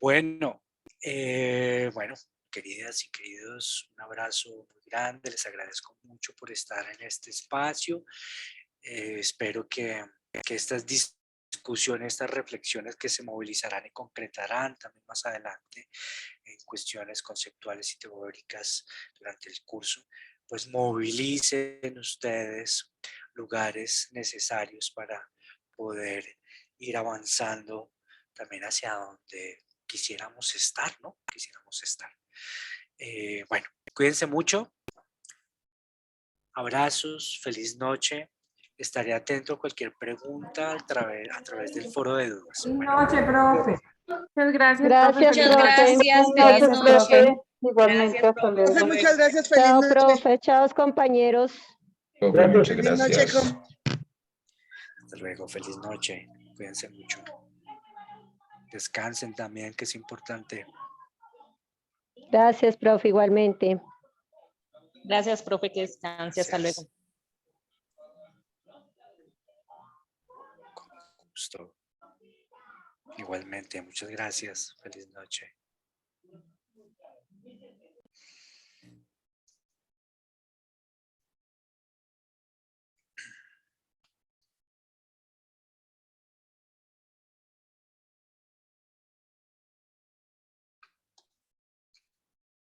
Bueno, queridas y queridos, un abrazo muy grande. Les agradezco mucho por estar en este espacio. Espero que estas discusiones, estas reflexiones que se movilizarán y concretarán también más adelante en cuestiones conceptuales y teóricas durante el curso, pues movilicen ustedes lugares necesarios para poder ir avanzando también hacia donde quisiéramos estar, ¿no? Quisiéramos estar. Bueno, cuídense mucho. Abrazos, feliz noche. Estaré atento a cualquier pregunta a través del foro de dudas. Buenas noches, profe. Muchas gracias, profe. Gracias, Muchas Feliz noche. profe. gracias, feliz Gracias, noche. profe. Igualmente, Gracias, hasta profe. luego. Profe, muchas gracias, feliz Chao, noche. profe. Chao, compañeros. Profe, muchas Feliz noche, gracias. Hasta luego, feliz noche. Cuídense mucho. Descansen también, que es importante. Gracias, profe, igualmente. Gracias, profe, que descanse. Hasta luego. Con gusto. Igualmente, muchas gracias. Feliz noche.